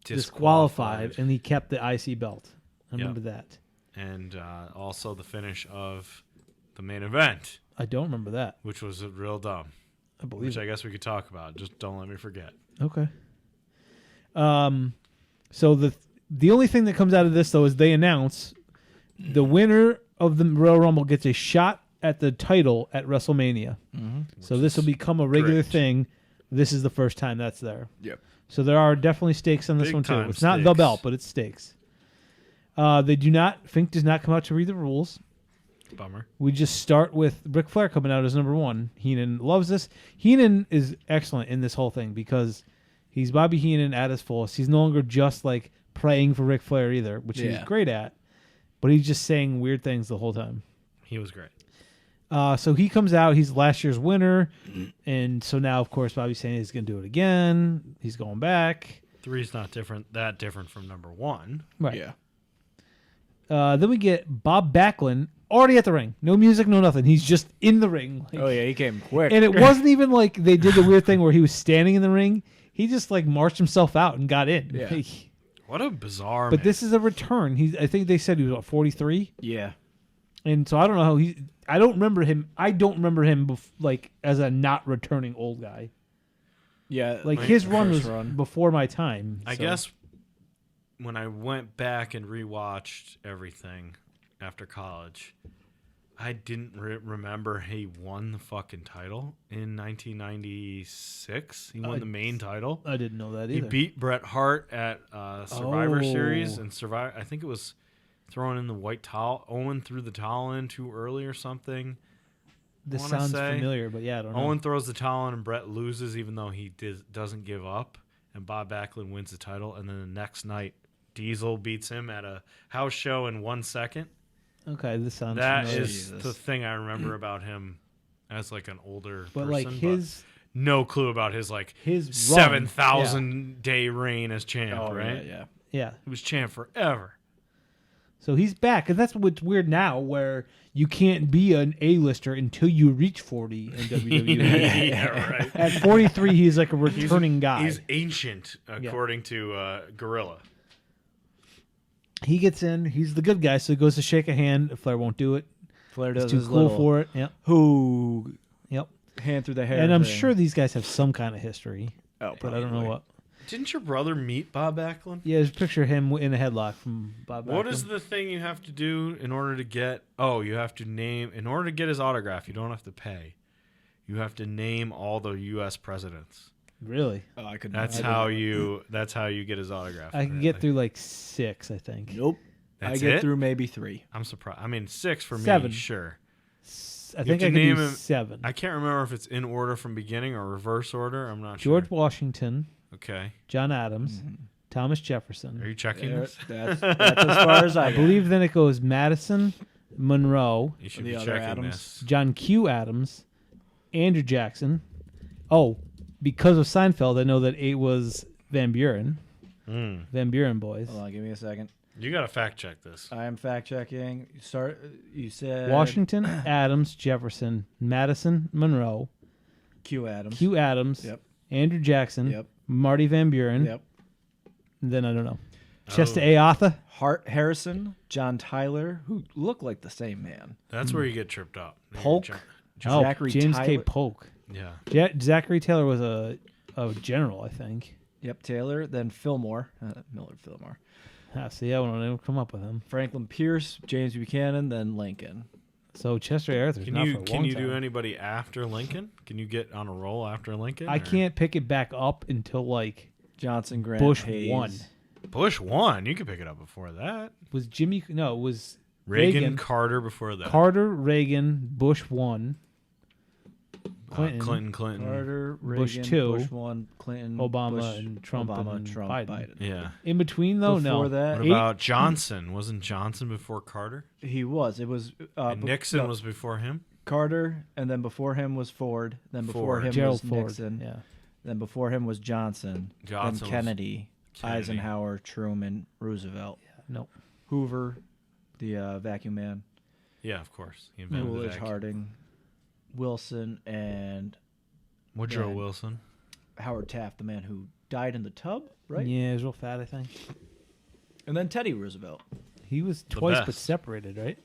disqualified, and he kept the IC belt. I remember that. And also the finish of the main event, I don't remember that. which was real dumb. I believe Which it. I guess we could talk about. Just don't let me forget. Okay. So the only thing that comes out of this though is they announce the winner of the Royal Rumble gets a shot at the title at WrestleMania. So this will become a regular great. thing. This is the first time that's there. Yep. So there are definitely stakes on this Big one too. time It's not the stakes. belt, but it's stakes. Fink does not come out to read the rules. Bummer. We just start with Ric Flair coming out as number one. Heenan loves this. Heenan is excellent in this whole thing because he's Bobby Heenan at his fullest. He's no longer just like praying for Ric Flair either, which he's Yeah. great at, but he's just saying weird things the whole time. He was great. So he comes out. He's last year's winner, and so now, of course, Bobby's saying he's going to do it again. He's going back. 3's not that different from number 1. Right. Yeah. Then we get Bob Backlund already at the ring. No music, no nothing. He's just in the ring. Like, Oh yeah, he came quick. and it wasn't even like they did the weird thing where he was standing in the ring. He just like marched himself out and got in. Yeah. Like, What a bizarre but man. this is a return. I think they said he was what, 43, Yeah. and so I don't know how I don't remember him. I don't remember him like as a not returning old guy. Yeah. Like Like, his run was first run. before my time. I so- guess when I went back and rewatched everything after college, I didn't remember he won the fucking title in 1996. He won the main title. I didn't know that He either. beat Bret Hart at Survivor Series Oh. and I think it was throwing in the white towel. Owen threw the towel in too early or something. This wanna sounds say familiar, but yeah, I don't know. Owen throws the towel in and Bret loses even though he doesn't give up. And Bob Backlund wins the title. And then the next night, Diesel beats him at a house show in 1 second. Okay, this sounds That familiar. is Jesus. the thing I remember about him as like an older But person. like his no clue about his like run, 7,000 day reign as champ, Oh right? yeah. yeah. He was champ forever. So he's back, and that's what's weird now, where you can't be an A-lister until you reach 40 in WWE. Yeah, right. At 43, he's like a returning guy. He's ancient, according to Gorilla. He gets in. He's the good guy, so he goes to shake a hand. Flair won't do it. Flair He's does too his cool little for it. Yep. who Yep. hand through the hair. And I'm thing. sure these guys have some kind of history, Oh, but I don't know probably. what. Didn't your brother meet Bob Backlund? Yeah, just picture him in a headlock from Bob What Backlund. is the thing you have to do in order to get? Oh, you have to name. In order to get his autograph, you don't have to pay. You have to name all the U.S. presidents. Really? Oh, I could. That's how you. That's how you get his autograph. I can get through like 6, I think. Nope. That's I get it? through maybe 3. I'm surprised. I mean, 6 for 7. me, sure. I You think I have can to do name him- 7. I can't remember if it's in order from beginning or reverse order. I'm not sure. George Washington, Okay. John Adams, Thomas Jefferson. Are you checking There- this? that's as far as I I believe then it goes Madison, Monroe, You should The be other checking Adams. this. John Q. Adams, Andrew Jackson. Oh, because of Seinfeld, I know that 8 was Van Buren. Van Buren boys. Hold on, give me a second. You got to fact check this. I am fact checking. You said Washington, Adams, Jefferson, Madison, Monroe, Q Adams. Q Adams. Yep. Andrew Jackson. Yep. Marty Van Buren. Yep. And then I don't know. Chester A. Arthur. Hart Harrison, John Tyler, who look like the same man. That's where you get tripped up. Polk. Zachary James K. Tyler. Polk. Yeah. Zachary Taylor was a general, I think. Yep, Taylor. Then Fillmore. Millard Fillmore. See, I wouldn't even come up with him. Franklin Pierce, James Buchanan, then Lincoln. So Chester A. Arthur's Can not you for a can long you time. do anybody after Lincoln? Can you get on a roll after Lincoln? I or- can't pick it back up until like Johnson, Grant, Bush Hayes. won. Bush won. You could pick it up before that. Was Jimmy? No, it was Reagan, Carter before that. Carter, Reagan, Bush won. Clinton. Carter, Bush Reagan, two. Bush 1, Clinton, Obama, Bush, and Trump, Obama, and Trump, Biden. Yeah. In between though, Before no. that, What about Johnson? Wasn't Johnson before Carter? he was. It was And Nixon was before him? Carter, and then before him was Ford. Then before Ford. him Gerald was Ford. Nixon. Yeah. Then before him was Johnson. Johnson then was Kennedy, Kennedy. Eisenhower, Truman, Roosevelt, No. Hoover, the vacuum man, Yeah, of course. He invented Coolidge, that. Harding, Wilson, and Woodrow Yeah. Wilson. Howard Taft, the man who died in the tub, right? Yeah, he was real fat, I think. And then Teddy Roosevelt. He was twice but best. separated, right?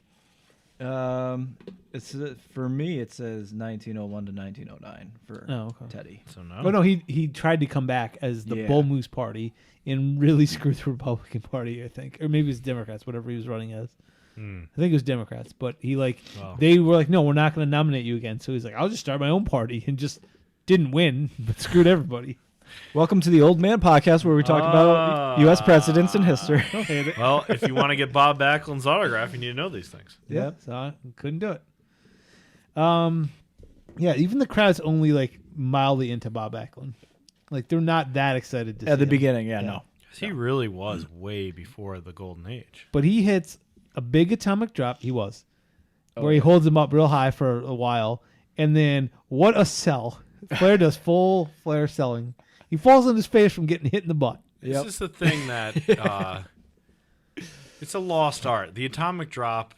It's for me. It says 1901 to 1909 for Oh, okay. Teddy. So no. Oh no, he tried to come back as the Yeah. Bull Moose Party and really screwed the Republican Party, I think, or maybe it was Democrats, whatever he was running as. Hmm. I think it was Democrats, but he Wow. they were like, no, we're not going to nominate you again. So he's like, I'll just start my own party and just didn't win, but screwed everybody. Welcome to the Old Man Podcast, where we talk about U.S. presidents and history. Well, if you want to get Bob Backlund's autograph, you need to know these things. Yep. So I couldn't do it. Yeah, even the crowd's only like mildly into Bob Backlund. Like they're not that excited to see At the him. beginning, no. He really was way before the golden age. But he hits a big atomic drop. He was. Oh, where he yeah. holds him up real high for a while. And then what a sell. Flair does full Flair selling. He falls on his face from getting hit in the butt. This is the thing that it's a lost art. The atomic drop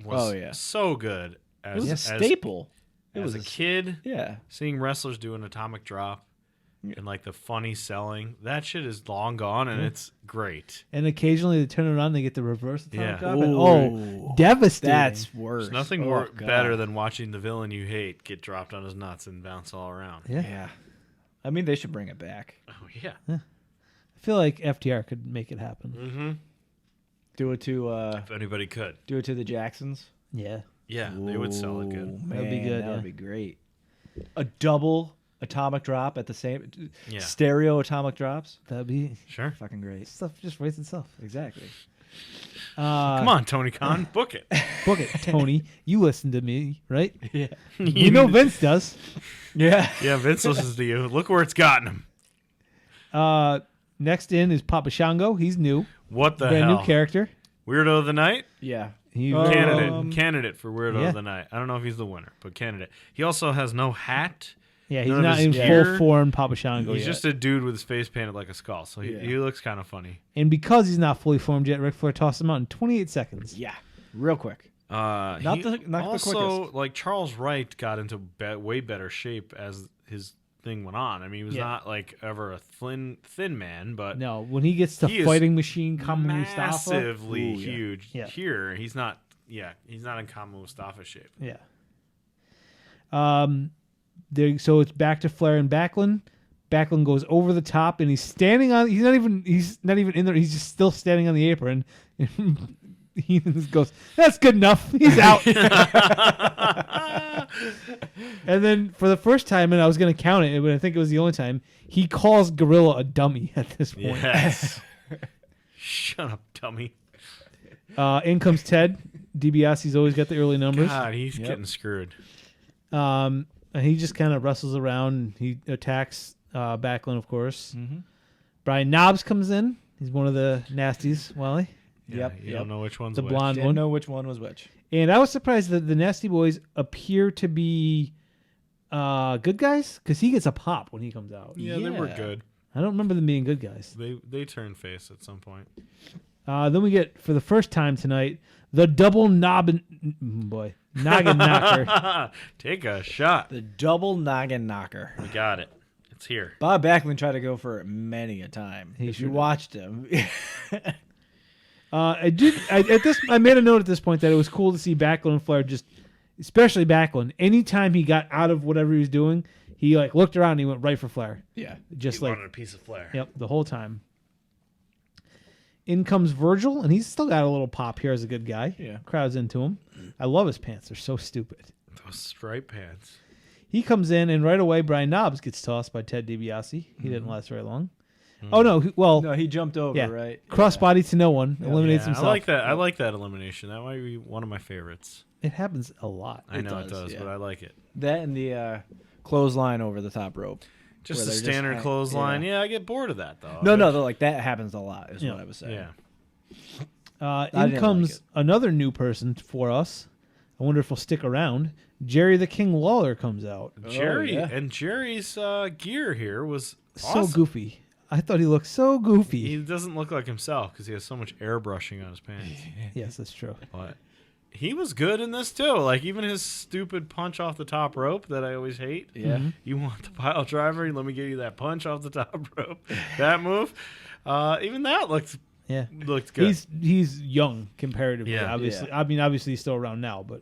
was so good It was a staple. It was a kid. Yeah. Seeing wrestlers do an atomic drop and like the funny selling, that shit is long gone and it's great. And occasionally they turn it on, they get the reverse atomic Yeah. drop. And, devastating. That's worse. There's nothing Oh, God. better than watching the villain you hate get dropped on his nuts and bounce all around. Yeah. Yeah. I mean, they should bring it back. Oh yeah. I feel like FTR could make it happen. Mm-hmm. Do it to If anybody could. the Jacksons. Yeah. Yeah, they would sell it good. Ooh, That'd be man, good, That yeah. would be great. A double atomic drop at the same Yeah. stereo atomic drops. That'd be Sure. Fucking great. stuff just writes itself. Exactly. Come on, Tony Khan, book it. Book it, Tony. You listen to me, right? Yeah. You know Vince does. Yeah. Yeah, Vince listens to you. Look where it's gotten him. Next in is Papa Shango. He's new. What the Brand hell? new character. Weirdo of the night? Yeah. He Candidate for Weirdo yeah. of the Night. I don't know if he's the winner, but candidate. He also has no hat. Yeah, he's None of not his in gear. full form Papa Shango He's yet. just a dude with his face painted like a skull, so he looks kind of funny. And because he's not fully formed yet, Ric Flair tossed him out in 28 seconds. Yeah. Real quick. Not the also, quickest. like Charles Wright got into way better shape as his thing went on. I mean, he was not like ever a thin man, but No, when he gets to He is fighting machine Kama Mustafa. massively Ooh, yeah. huge. Yeah. Here, he's not. Yeah, he's not in Kama Mustafa shape. Yeah. So it's back to Flair and Backlund. Backlund goes over the top and he's standing on. He's not even in there. He's just still standing on the apron. And he just goes, "That's good enough." He's out. And then for the first time, and I was going to count it, but I think it was the only time, he calls Gorilla a dummy at this point. Yes. Shut up, dummy. In comes Ted DiBiase's always got the early numbers. God, he's getting screwed. And he just kind of wrestles around. And he attacks Backlund, of course. Mm-hmm. Brian Knobbs comes in. He's one of the nasties, Wally. Yeah, you don't know which one's The which. blonde Didn't one. know which one was which. And I was surprised that the Nasty Boys appear to be good guys because he gets a pop when he comes out. Yeah, they were Yeah. good. I don't remember them being good guys. They turned face at some point. Then we get, for the first time tonight, the double knob and Noggin knocker. Take a shot. The double noggin knocker. We got it. It's here. Bob Backlund tried to go for it many a time. He If you should've. watched him. I made a note at this point that it was cool to see Backlund and Flair especially Backlund. Anytime he got out of whatever he was doing, he like looked around and he went right for Flair. Yeah. Just He like wanted a piece of Flair. Yep, the whole time. In comes Virgil, and he's still got a little pop here as a good guy. Yeah. Crowd's into him. I love his pants. They're so stupid. Those striped pants. He comes in, and right away, Brian Knobbs gets tossed by Ted DiBiase. He didn't last very long. Oh, no. No, he jumped over, yeah. right? Crossbody to no one. Eliminates Yeah, himself. I like that. I like that elimination. That might be one of my favorites. It happens a lot. I know it does, does, yeah. but I like it. That and the clothesline over the top rope. Just Where a they're just standard hang- clothesline. yeah. Yeah, I get bored of that though. No, like that happens a lot, is Yeah. what I was saying. Yeah. I In didn't comes like it. another new person for us. I wonder if he'll stick around. Jerry the King Lawler comes out. Jerry yeah. and Jerry's gear here was So awesome. goofy. I thought he looked so goofy. He doesn't look like himself because he has so much airbrushing on his pants. Yes, that's true. But he was good in this too. Like even his stupid punch off the top rope that I always hate. Yeah. Mm-hmm. You want the pile driver? Let me give you that punch off the top rope. That move. Even that looked Yeah. good. He's young comparatively. Yeah. Obviously, Yeah. I mean, obviously he's still around now, but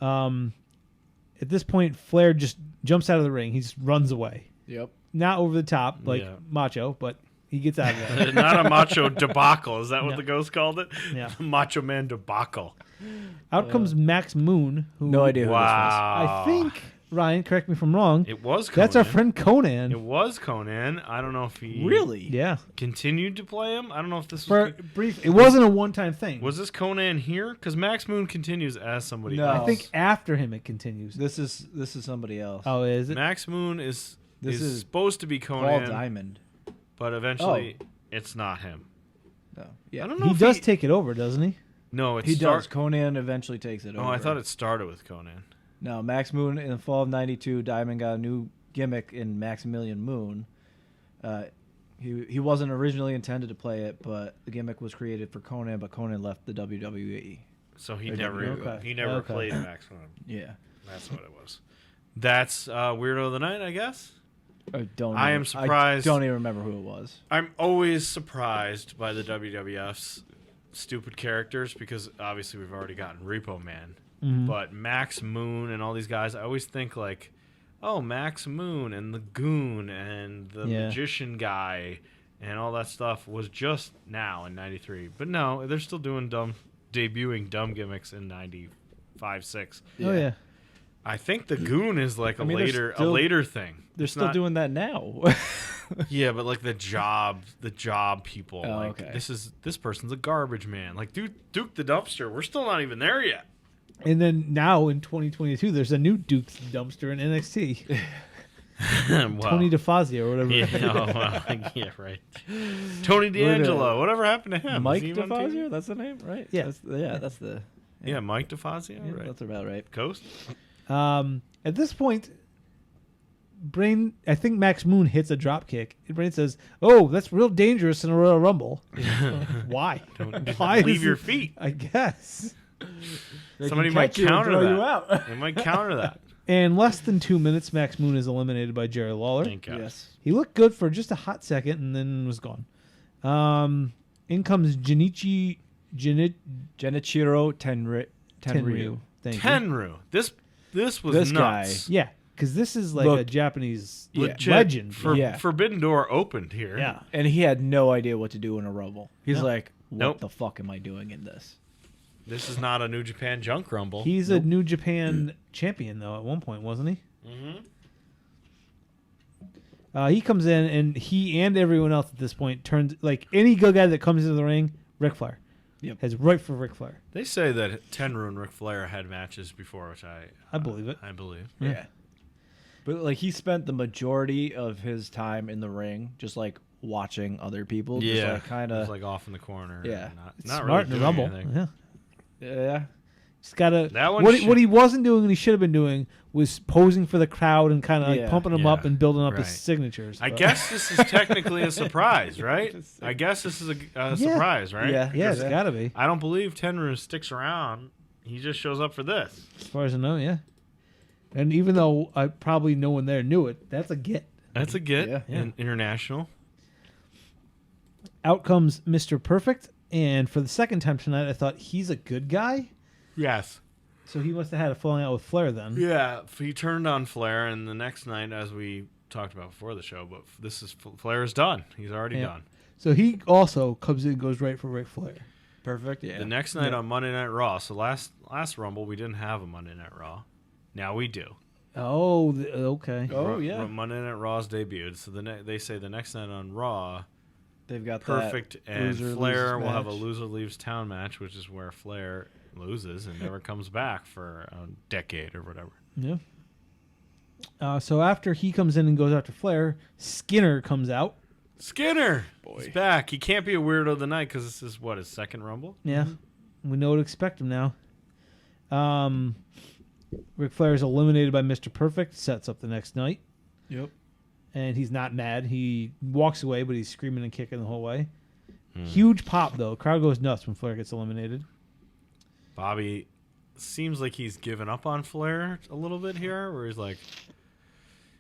at this point, Flair just jumps out of the ring. He just runs away. Yep. Not over the top like Yeah. Macho, but he gets out of there. Not a macho debacle. Is that what No. the ghost called it? Yeah. Macho Man debacle. Out comes Max Moon, who No idea who Wow. I think Ryan, correct me if I'm wrong. It was Conan. That's our friend Conan. It was Conan. I don't know if he this was. Really? Yeah, continued to play him. I don't know if this for was. brief. It wasn't a one-time thing. Was this Conan here? Because Max Moon continues as somebody No. else. I think after him it continues. This is somebody else. Oh, is it? Max Moon is This is supposed to be Paul Conan, Diamond. but eventually it's not him. No. Yeah. I don't know He if does take it over, doesn't he? No, it's He does. Conan eventually takes it over. Oh, I thought it started with Conan. No, Max Moon in the fall of '92, Diamond got a new gimmick in Maximilian Moon. He wasn't originally intended to play it, but the gimmick was created for Conan, but Conan left the WWE. So he Or never WWE. Okay. played Max Moon. Yeah. That's what it was. That's Weirdo of the Night, I guess. I am surprised- I don't even remember who it was. I'm always surprised by the WWF's stupid characters because obviously we've already gotten Repo Man. Mm-hmm. But Max Moon and all these guys, I always think like, oh, Max Moon and the Goon and the Yeah. Magician guy and all that stuff was just now in '93. But no, they're still debuting dumb gimmicks in '95, '96. Oh yeah. I think the Goon is like I mean, they're a still- later thing. They're It's still not- doing that now. Yeah, but like the job people. Oh, like okay. this person's a garbage man. Like Duke the Dumpster. We're still not even there yet. And then now in 2022, there's a new Duke's Dumpster in NXT. Well, Tony DeFazio or whatever. Yeah, yeah, right. Tony D'Angelo. Whatever happened to him? Mike Is he on TV? DeFazio? That's the name, right? Yeah. That's the. Yeah, Mike DeFazio. Yeah, Right. that's about right. Coast. At this point, Brain, I think Max Moon hits a drop kick. And Brain says, "Oh, that's real dangerous in a Royal Rumble." Why? Why Leave is your it- feet. I guess. Somebody can might catch you and counter throw that. you out. They might counter that. In less than 2 minutes, Max Moon is eliminated by Jerry Lawler. Thank God. Yes. He looked good for just a hot second and then was gone. In comes Genichiro Tenryu. Tenryu. Thank you. Tenru. This was This nuts. Yeah, because this is like a Look, Japanese Legit. legend. Yeah. Forbidden Door opened here. Yeah. And he had no idea what to do in a Rumble. He's No. like, what Nope. the fuck am I doing in this? This is not a New Japan Junk Rumble. He's a New Japan champion, though, at one point, wasn't he? Mm-hmm. He comes in, and he and everyone else at this point turns, like, any good guy that comes into the ring, Ric Flair. Yep. Has right for Ric Flair. They say that Tenru and Ric Flair had matches before, which I believe it. I believe. Yeah. But like he spent the majority of his time in the ring just like watching other people. Just Yeah, like kind It was of like off in the corner. Yeah. not It's not smart really in the doing Rumble. anything. Yeah. yeah. He's got to. That one What he wasn't doing and he should have been doing was posing for the crowd and kind of like Yeah. pumping them Yeah. up and building up Right. his signatures. I But- guess this is technically a surprise, right? I guess this is a surprise, right? Yeah. Yeah, it's got to be. I don't believe Tenru sticks around He just shows up for this. As far as I know, yeah. And even though probably no one there knew it, that's a get. That's a get. Yeah. International. Out comes Mr. Perfect, and for the second time tonight, I thought he's a good guy. Yes. So he must have had a falling out with Flair then. Yeah, he turned on Flair, and the next night, as we talked about before the show, but this is Flair is done. He's already done. So he also comes in and goes right for Ric Flair. Perfect. Yeah. The next night on Monday Night Raw. So last Rumble, we didn't have a Monday Night Raw. Now we do. Oh, okay. Oh yeah. Monday Night Raw's debuted. So they say the next night on Raw, They've got Perfect that and loser Flair loses will have a match. loser leaves town match, which is where Flair loses and never comes back for a decade or whatever. Yeah. So after he comes in and goes after Flair, Skinner comes out. Skinner! He's back. He can't be a weirdo of the night because this is, his second Rumble? Yeah. We know what to expect him now. Ric Flair is eliminated by Mr. Perfect, sets up the next night. Yep. And he's not mad. He walks away, but he's screaming and kicking the whole way. Huge pop, though. Crowd goes nuts when Flair gets eliminated. Bobby seems like he's given up on Flair a little bit here, where he's like,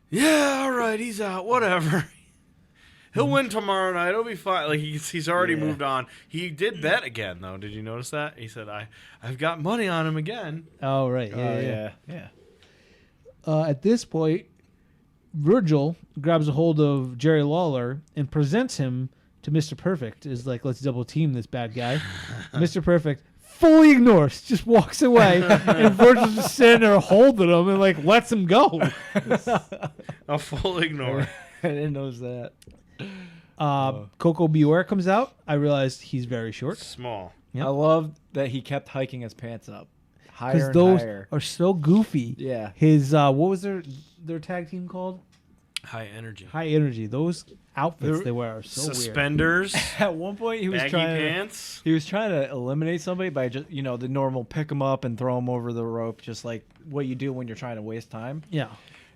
yeah, all right, he's out, whatever. He'll win tomorrow night. It'll be fine. Like he's already moved on. He did bet again, though. Did you notice that? He said, I've got money on him again. Oh, right. Yeah. At this point, Virgil grabs a hold of Jerry Lawler and presents him to Mr. Perfect. Is like, let's double team this bad guy. Mr. Perfect fully ignores, just walks away, and Virgil's just sitting there holding him and like lets him go. A full ignore. I didn't notice that. Coco Beware comes out. I realized he's very short Small. Yep. I love that he kept hiking his pants up higher because and those higher. are so goofy. Yeah. His what was their tag team called? High energy. High Energy. Those outfits they wear are so weird. Suspenders. At one point, he was Baggy trying pants. He was trying to eliminate somebody by just the normal pick him up and throw him over the rope, just like what you do when you're trying to waste time. Yeah.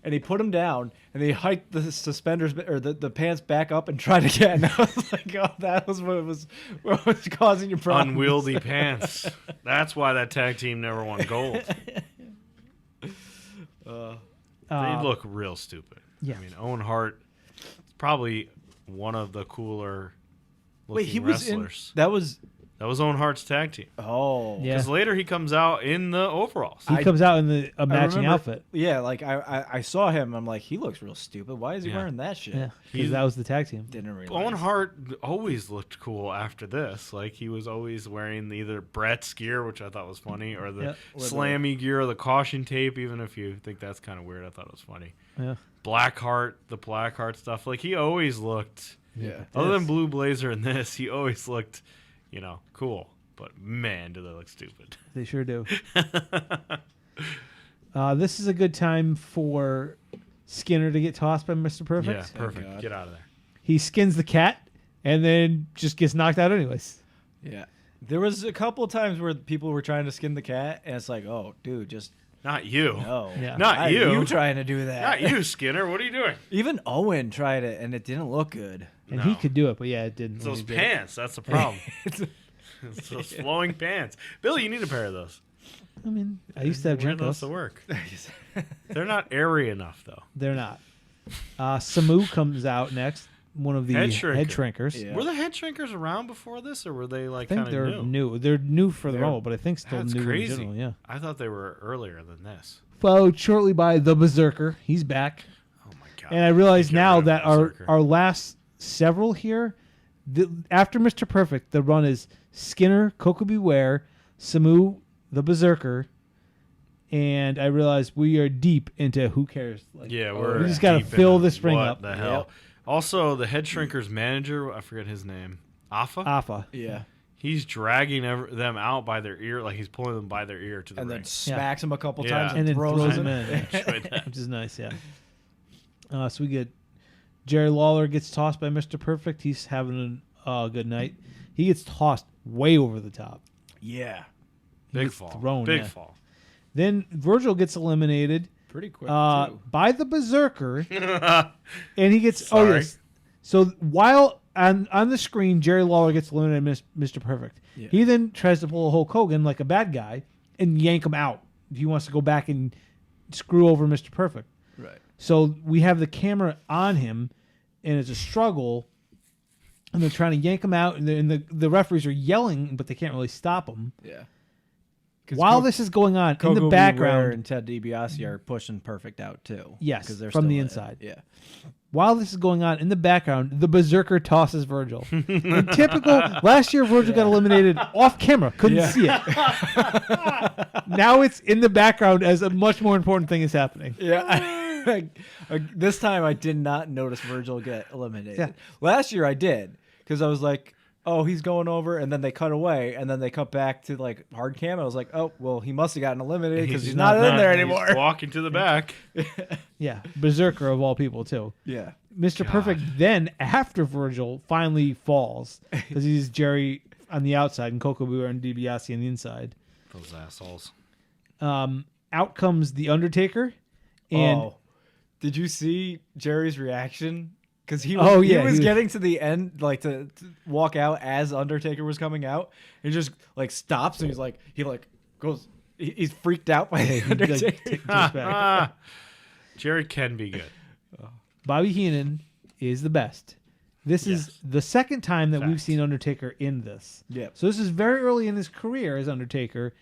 And he put him down, and he hiked the suspenders or the pants back up and tried again. I was like, oh, that was what was causing your problem. Unwieldy pants. That's why that tag team never won gold. They look real stupid. Yeah. I mean, Owen Hart is probably one of the cooler looking Wait, he was wrestlers. That was Owen Hart's tag team. oh Yeah. Because later he comes out in the overalls. He comes out in a matching remember- outfit. Yeah, like I saw him. I'm like, he looks real stupid. Why is he Yeah. wearing that shit? Yeah. He's- Because that was the tag team. Didn't realize. Owen Hart always looked cool after this. Like, he was always wearing either Brett's gear, which I thought was funny, or the Yep. Slammy gear, or the caution tape, even if you think that's kind of weird. I thought it was funny. Yeah. the Blackheart stuff. Like, he always looked, Yeah. other than Blue Blazer and this, he always looked, cool. But, man, do they look stupid. They sure do. This is a good time for Skinner to get tossed by Mr. Perfect. Yeah, perfect. God. Get out of there. He skins the cat and then just gets knocked out anyways. Yeah. There was a couple of times where people were trying to skin the cat, and it's like, oh, dude, just Not you. no. Yeah. Not you. You trying to do that. Not you, Skinner. What are you doing? Even Owen tried it, and it didn't look good. And No. he could do it, but yeah, it didn't. It's when those he did it. pants. That's the problem. It's those flowing pants. Billy, you need a pair of those. I mean, I used to have Wear those Jenkos. to work. They're not airy enough, though. They're not. Samu comes out next. One of the Head head shrinker. shrinkers. Yeah. Were the head shrinkers around before this, or were they I like think kind of they're new? new. They're new for the They're- Rumble, but I think still That's new crazy. in general. Yeah. I thought they were earlier than this. Followed shortly by the Berserker. He's back. Oh my god! And I realize Get now rid of that Berserker. our last several here, after Mr. Perfect, the run is Skinner, Coco Beware, Samu, the Berserker, and I realize we are deep into who cares. Like, yeah, Oh, we're we just gotta deep fill into this ring what up. the hell? Yep. Also, the head shrinker's manager, I forget his name, Afa. Alpha. Yeah. He's dragging them out by their ear, like he's pulling them by their ear to the And ring. then smacks him a couple Yeah. times And and, then throws him him in, Enjoyed that. which is nice, yeah. So we get Jerry Lawler gets tossed by Mr. Perfect. He's having a good night. He gets tossed way over the top. Yeah. Big gets fall. thrown, Big yeah. fall. Then Virgil gets eliminated Pretty quick, too. by the Berserker, and he gets Sorry. yes. So while on the screen, Jerry Lawler gets eliminated, Mr. Perfect. Yeah. He then tries to pull a Hulk Hogan like a bad guy, and yank him out. He wants to go back and screw over Mr. Perfect. Right. So we have the camera on him, and it's a struggle, and they're trying to yank him out, and the referees are yelling, but they can't really stop him. Yeah. While this is going on, in the Beware background, and Ted DiBiase are pushing Perfect out too. Yes, because they're from still the in it. inside. Yeah. While this is going on, in the background, the Berserker tosses Virgil. In typical, last year Virgil got eliminated off camera, couldn't see it. Now it's in the background as a much more important thing is happening. Yeah. This time I did not notice Virgil get eliminated. Yeah. Last year I did because I was like, oh, he's going over, and then they cut away, and then they cut back to like hard cam. I was like, oh, well, he must have gotten eliminated because he's not in there anymore. He's walking to the back. Yeah, Berserker of all people too. Yeah. Mr. Perfect then, after Virgil finally falls, because he's Jerry on the outside and Coco Beware and DiBiase on the inside. Those assholes. Out comes the Undertaker, and did you see Jerry's reaction? Because he Oh, was, yeah, he was he was- getting to the end, like to walk out as Undertaker was coming out. He just like stops and he goes. He's freaked out by the Undertaker. Jerry can be good. Bobby Heenan is the best. This is the second time that we've Fact. seen Undertaker in this. Yep. So this is very early in his career as Undertaker,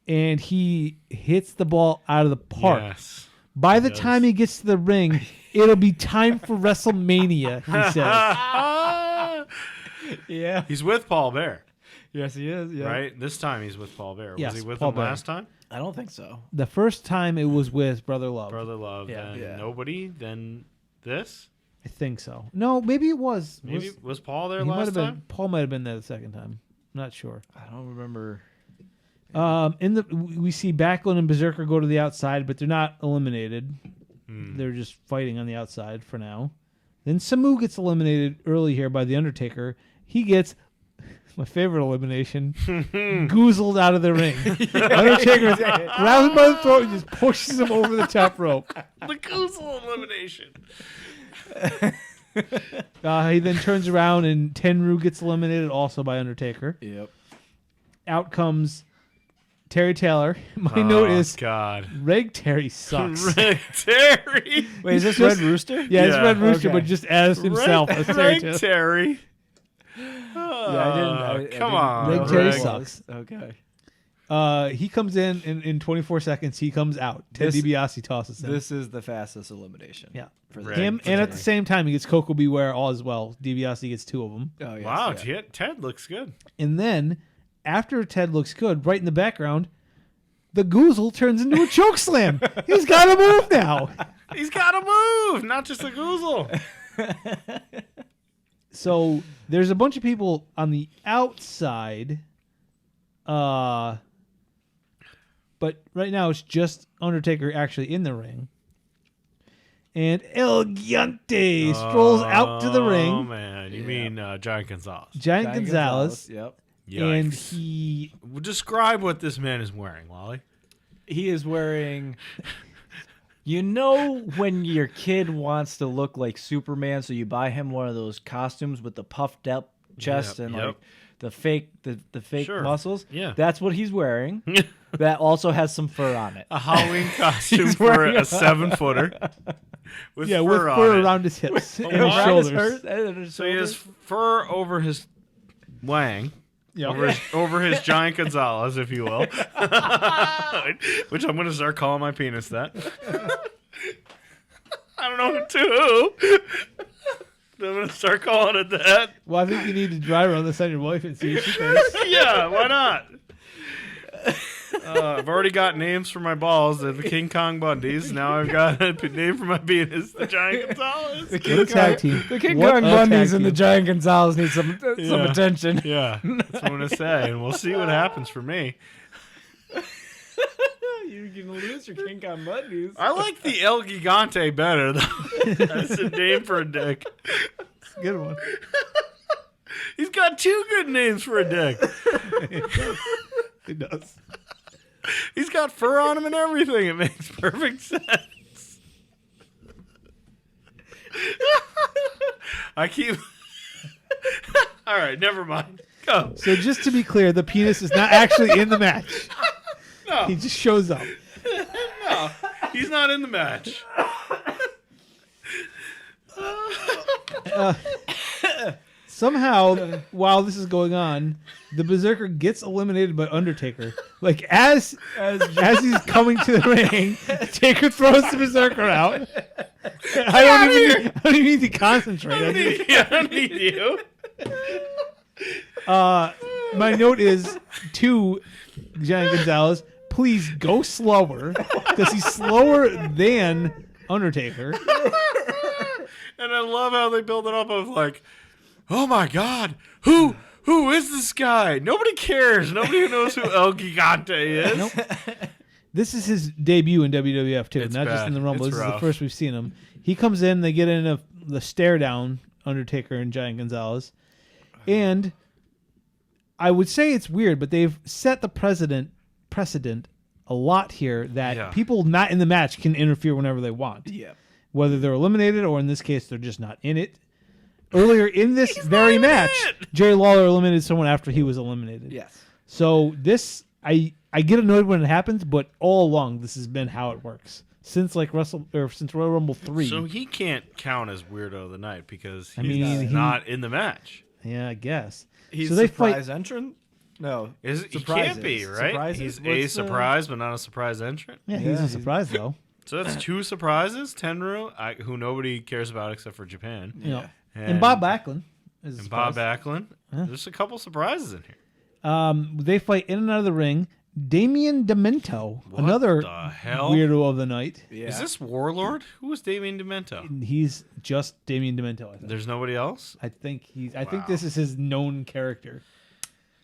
and he hits the ball out of the park. Yes. By the does. time he gets to the ring, it'll be time for WrestleMania, he says. Yeah. He's with Paul Bear, Yes, he is. Yeah. right? This time he's with Paul Bear. Yes, Was he with Paul him Bear. last time? I don't think so. The first time it was with Brother Love. Brother Love, Yeah. then Yeah. nobody, then this? I think so. No, maybe it was. Maybe was Paul there he might last have been. time? Paul might have been there the second time. Not sure. I don't remember. We see Backlund and Berserker go to the outside, but they're not eliminated. Hmm. They're just fighting on the outside for now. Then Samu gets eliminated early here by the Undertaker. He gets my favorite elimination, goozled out of the ring. Undertaker grabs him by the throat and just pushes him over the top rope. The Goozle elimination. He then turns around and Tenryu gets eliminated also by Undertaker. Yep. Out comes Terry Taylor. My note is God. Reg Terry sucks. Rick Terry. Wait, is this Red Rooster? Yeah, it's Yeah. Red Rooster, Okay. but just as himself. As Terry Rick Taylor. Terry. Yeah, I didn't. Come on. Rick know Terry who Rick. it sucks. was. Okay. He comes in 24 seconds. He comes out. Ted This- DiBiase tosses him. This is the fastest elimination. Yeah. For Rick Him, and at the same time, he gets Coco Beware all as well. DiBiase gets 2 of them. Oh, yes, Wow, yeah. Ted looks good. And then, after Ted looks good, right in the background, the Goozle turns into a choke slam. He's got to move now. He's got to move, not just a Goozle. So there's a bunch of people on the outside. But right now it's just Undertaker actually in the ring. And El Gigante strolls out to the Oh, ring. man. You mean Giant Gonzalez. Giant Giant Gonzalez. Yep. And Yikes. he Describe what this man is wearing, Wally. He is wearing. You know when your kid wants to look like Superman, so you buy him one of those costumes with the puffed up chest Yep, and yep. like the fake Sure. muscles. Yeah. That's what he's wearing. That also has some fur on it. A Halloween costume He's for wearing a a- 7-footer. With with fur on fur it. around his hips and his Around his shoulders. hers- So he has fur over his wang. Yeah. Over his Giant Gonzalez, if you will. Which I'm going to start calling my penis that. I don't know to who. I'm going to start calling it that. Well, I think you need to dry run this on your wife and see what she thinks. Yeah, why not? I've already got names for my balls, the King Kong Bundys. Now I've got a name for my penis, the Giant Gonzalez. What a tag team. The King What Kong a tag Bundys and the team. Giant Gonzalez need some Yeah. attention. Yeah, that's what I'm going to say, and we'll see what happens for me. You're gonna lose your King Kong Bundys. I like the El Gigante better, though. That's a name for a dick. Good one. He's got 2 good names for a dick. It does. He's got fur on him and everything. It makes perfect sense. I keep... All right, never mind. Go. So just to be clear, the penis is not actually in the match. No. He just shows up. No, he's not in the match. Somehow, while this is going on, the Berserker gets eliminated by Undertaker. Like as he's coming to the ring, Taker throws the Berserker out. I don't even need to concentrate. I don't need you. My note is to Johnny Gonzalez, please go slower because he's slower than Undertaker. And I love how they build it up of like, oh my God, who is this guy? Nobody cares. Nobody knows who El Gigante is. Nope. This is his debut in WWF too, It's not just bad. in the Rumble. It's This is the rough. first we've seen him. He comes in, they get in the stare down, Undertaker and Giant Gonzalez, and I would say it's weird, but they've set the precedent a lot here that people not in the match can interfere whenever they want. Yeah. Whether they're eliminated or in this case they're just not in it. Earlier in this very match, Jerry Lawler eliminated someone after he was eliminated. Yes. So this, I get annoyed when it happens, but all along this has been how it works since since Royal Rumble 3. So he can't count as Weirdo of the Night because he's mean, not in the match. Yeah, I guess. He's so they surprise entrant? No. He can't Surprises. be, right? Surprises? He's a What's the- surprise, but not a surprise entrant. Yeah, he's a surprise though. So that's 2 surprises. Tenru, who nobody cares about except for Japan. You know. And Bob Backlund is a And Bob surprise. Backlund. There's a couple surprises in here. They fight in and out of the ring. Damien Demento, What another the hell? weirdo of the night. Yeah. Is this Warlord? Who is Damien Demento? He's just Damien Demento, I think. There's nobody else? I think this is his known character.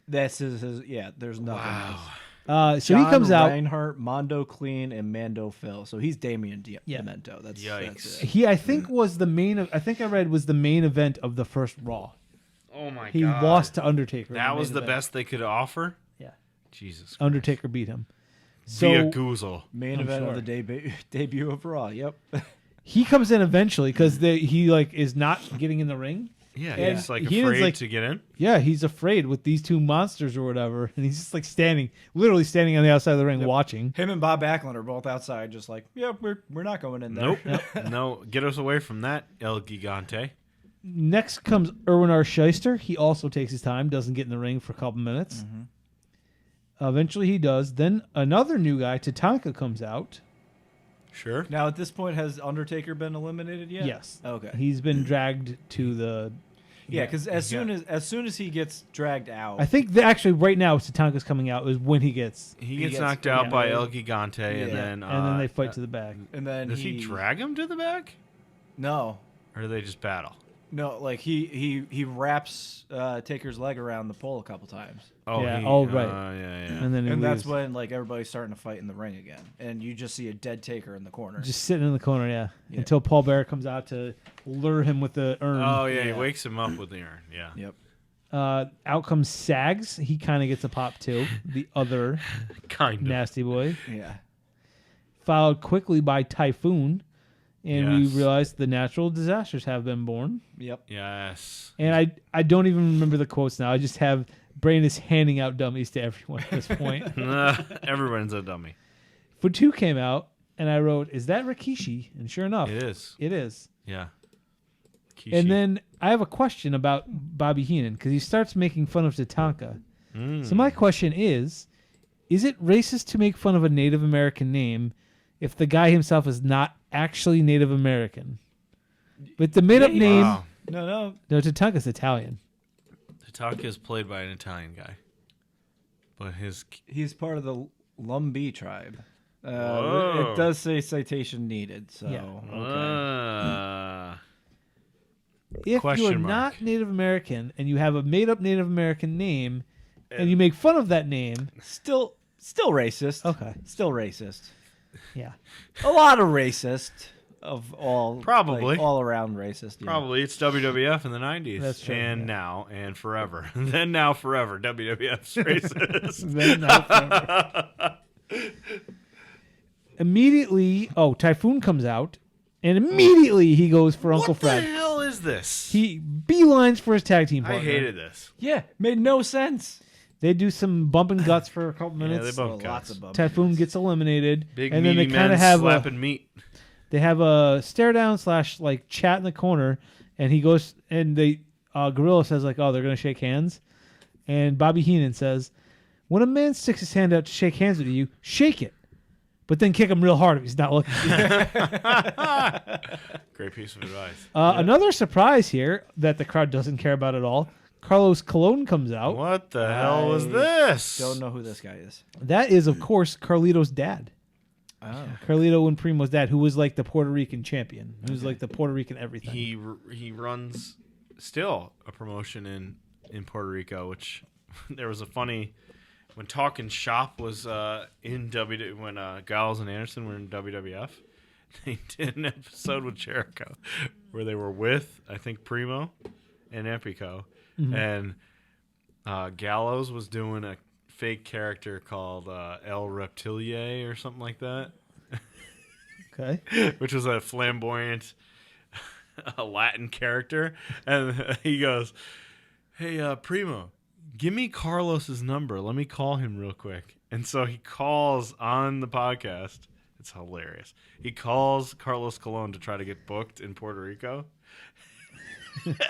This is his, there's nothing else. So John he comes out. Reinhardt, Mondo Clean, and Mando Phil. So he's Damien Demento. That's Yikes. it. He, I think, was the main. I think I read was the main event of the first Raw. Oh my He god. lost to Undertaker. in That was main the event. best they could offer? Yeah, Jesus Christ. Undertaker beat him. Via So Goozle. Main I'm event sure. of the debut of Raw. Yep. he comes in eventually because he is not getting in the ring. Yeah, And he's like he is, afraid like- to get in. Yeah, he's afraid with these two monsters or whatever, and he's just like literally standing on the outside of the ring watching. Him and Bob Backlund are both outside, just like, we're not going in there. Nope. No, get us away from that, El Gigante. Next comes Erwin R. Shyster. He also takes his time, doesn't get in the ring for a couple minutes. Eventually he does. Then another new guy, Tatanka, comes out. Sure. Now, at this point, has Undertaker been eliminated yet? Yes. Okay. He's been dragged to the... Yeah, because as soon as he gets dragged out, I think actually right now Tatanka's coming out is when he gets... He gets gets knocked out by El eliminated. Gigante, and Yeah. then and then they fight to the back. and then does he drag him to the back, No, or do they just battle? no, like he wraps Taker's leg around the pole a couple times, Oh, Yeah, he, oh, right. Yeah. And then he and that's leaves. when like everybody's starting to fight in the ring again, and you just see a dead Taker in the corner. Just sitting in the corner, yeah. Until Paul Bearer comes out to lure him with the urn. Oh yeah, he Yeah. wakes him up with the urn. Yeah. Yep. Out comes Sags. He kind of gets a pop too. The other Kind of. nasty boy. Yeah. Followed quickly by Typhoon. And Yes. we realized the natural disasters have been born. Yep. Yes. And I don't even remember the quotes now. I just have Brain is handing out dummies to everyone at this point. Everyone's a dummy. Fatu came out, and I wrote, "Is that Rikishi?" And sure enough, It is. it is. Yeah. Kishi. And then I have a question about Bobby Heenan because he starts making fun of Tatanka. So my question is it racist to make fun of a Native American name if the guy himself is not actually Native American? But the made-up name... Wow. No. No, Tatanka's Italian. Tatanka is played by an Italian guy, but He's part of the Lumbee tribe. Whoa. It does say citation needed, so Yeah. okay. If you're Question mark. not Native American and you have a made-up Native American name and you make fun of that name... Still racist. Okay. Still racist. Yeah. A lot of racist of all. Probably. like, all around racist. Yeah. probably it's WWF in the 90s. That's true, And yeah. now and forever. Then now forever. WWF's racist. Then no, immediately, Typhoon comes out, and immediately he goes for Uncle What the Fred. hell is this? He beelines for his tag team I partner. hated this. Yeah, made no sense. They do some bumping guts for a couple minutes. Yeah, they bump lots guts. of bump. Typhoon gets eliminated. Big and then meaty they kind men of have slapping meat. They have a stare down / like chat in the corner, and he goes and they Gorilla says like, oh, they're gonna shake hands, and Bobby Heenan says, when a man sticks his hand out to shake hands with you, shake it, but then kick him real hard if he's not looking. Great piece of advice. Another surprise here that the crowd doesn't care about at all. Carlos Colon comes out. What the hell was this? Don't know who this guy is. That is, of course, Carlito's dad. Oh. Carlito and Primo's dad, who was like the Puerto Rican champion, who's like the Puerto Rican everything. He runs still a promotion in Puerto Rico, which there was a funny when Talking Shop was in when Giles and Anderson were in WWF. They did an episode with Jericho where they were with I think Primo and Epico, and Gallows was doing a fake character called El Reptilier or something like that. Okay. Which was a flamboyant Latin character. And he goes, hey, Primo, give me Carlos's number. Let me call him real quick. And so he calls on the podcast. It's hilarious. He calls Carlos Colon to try to get booked in Puerto Rico.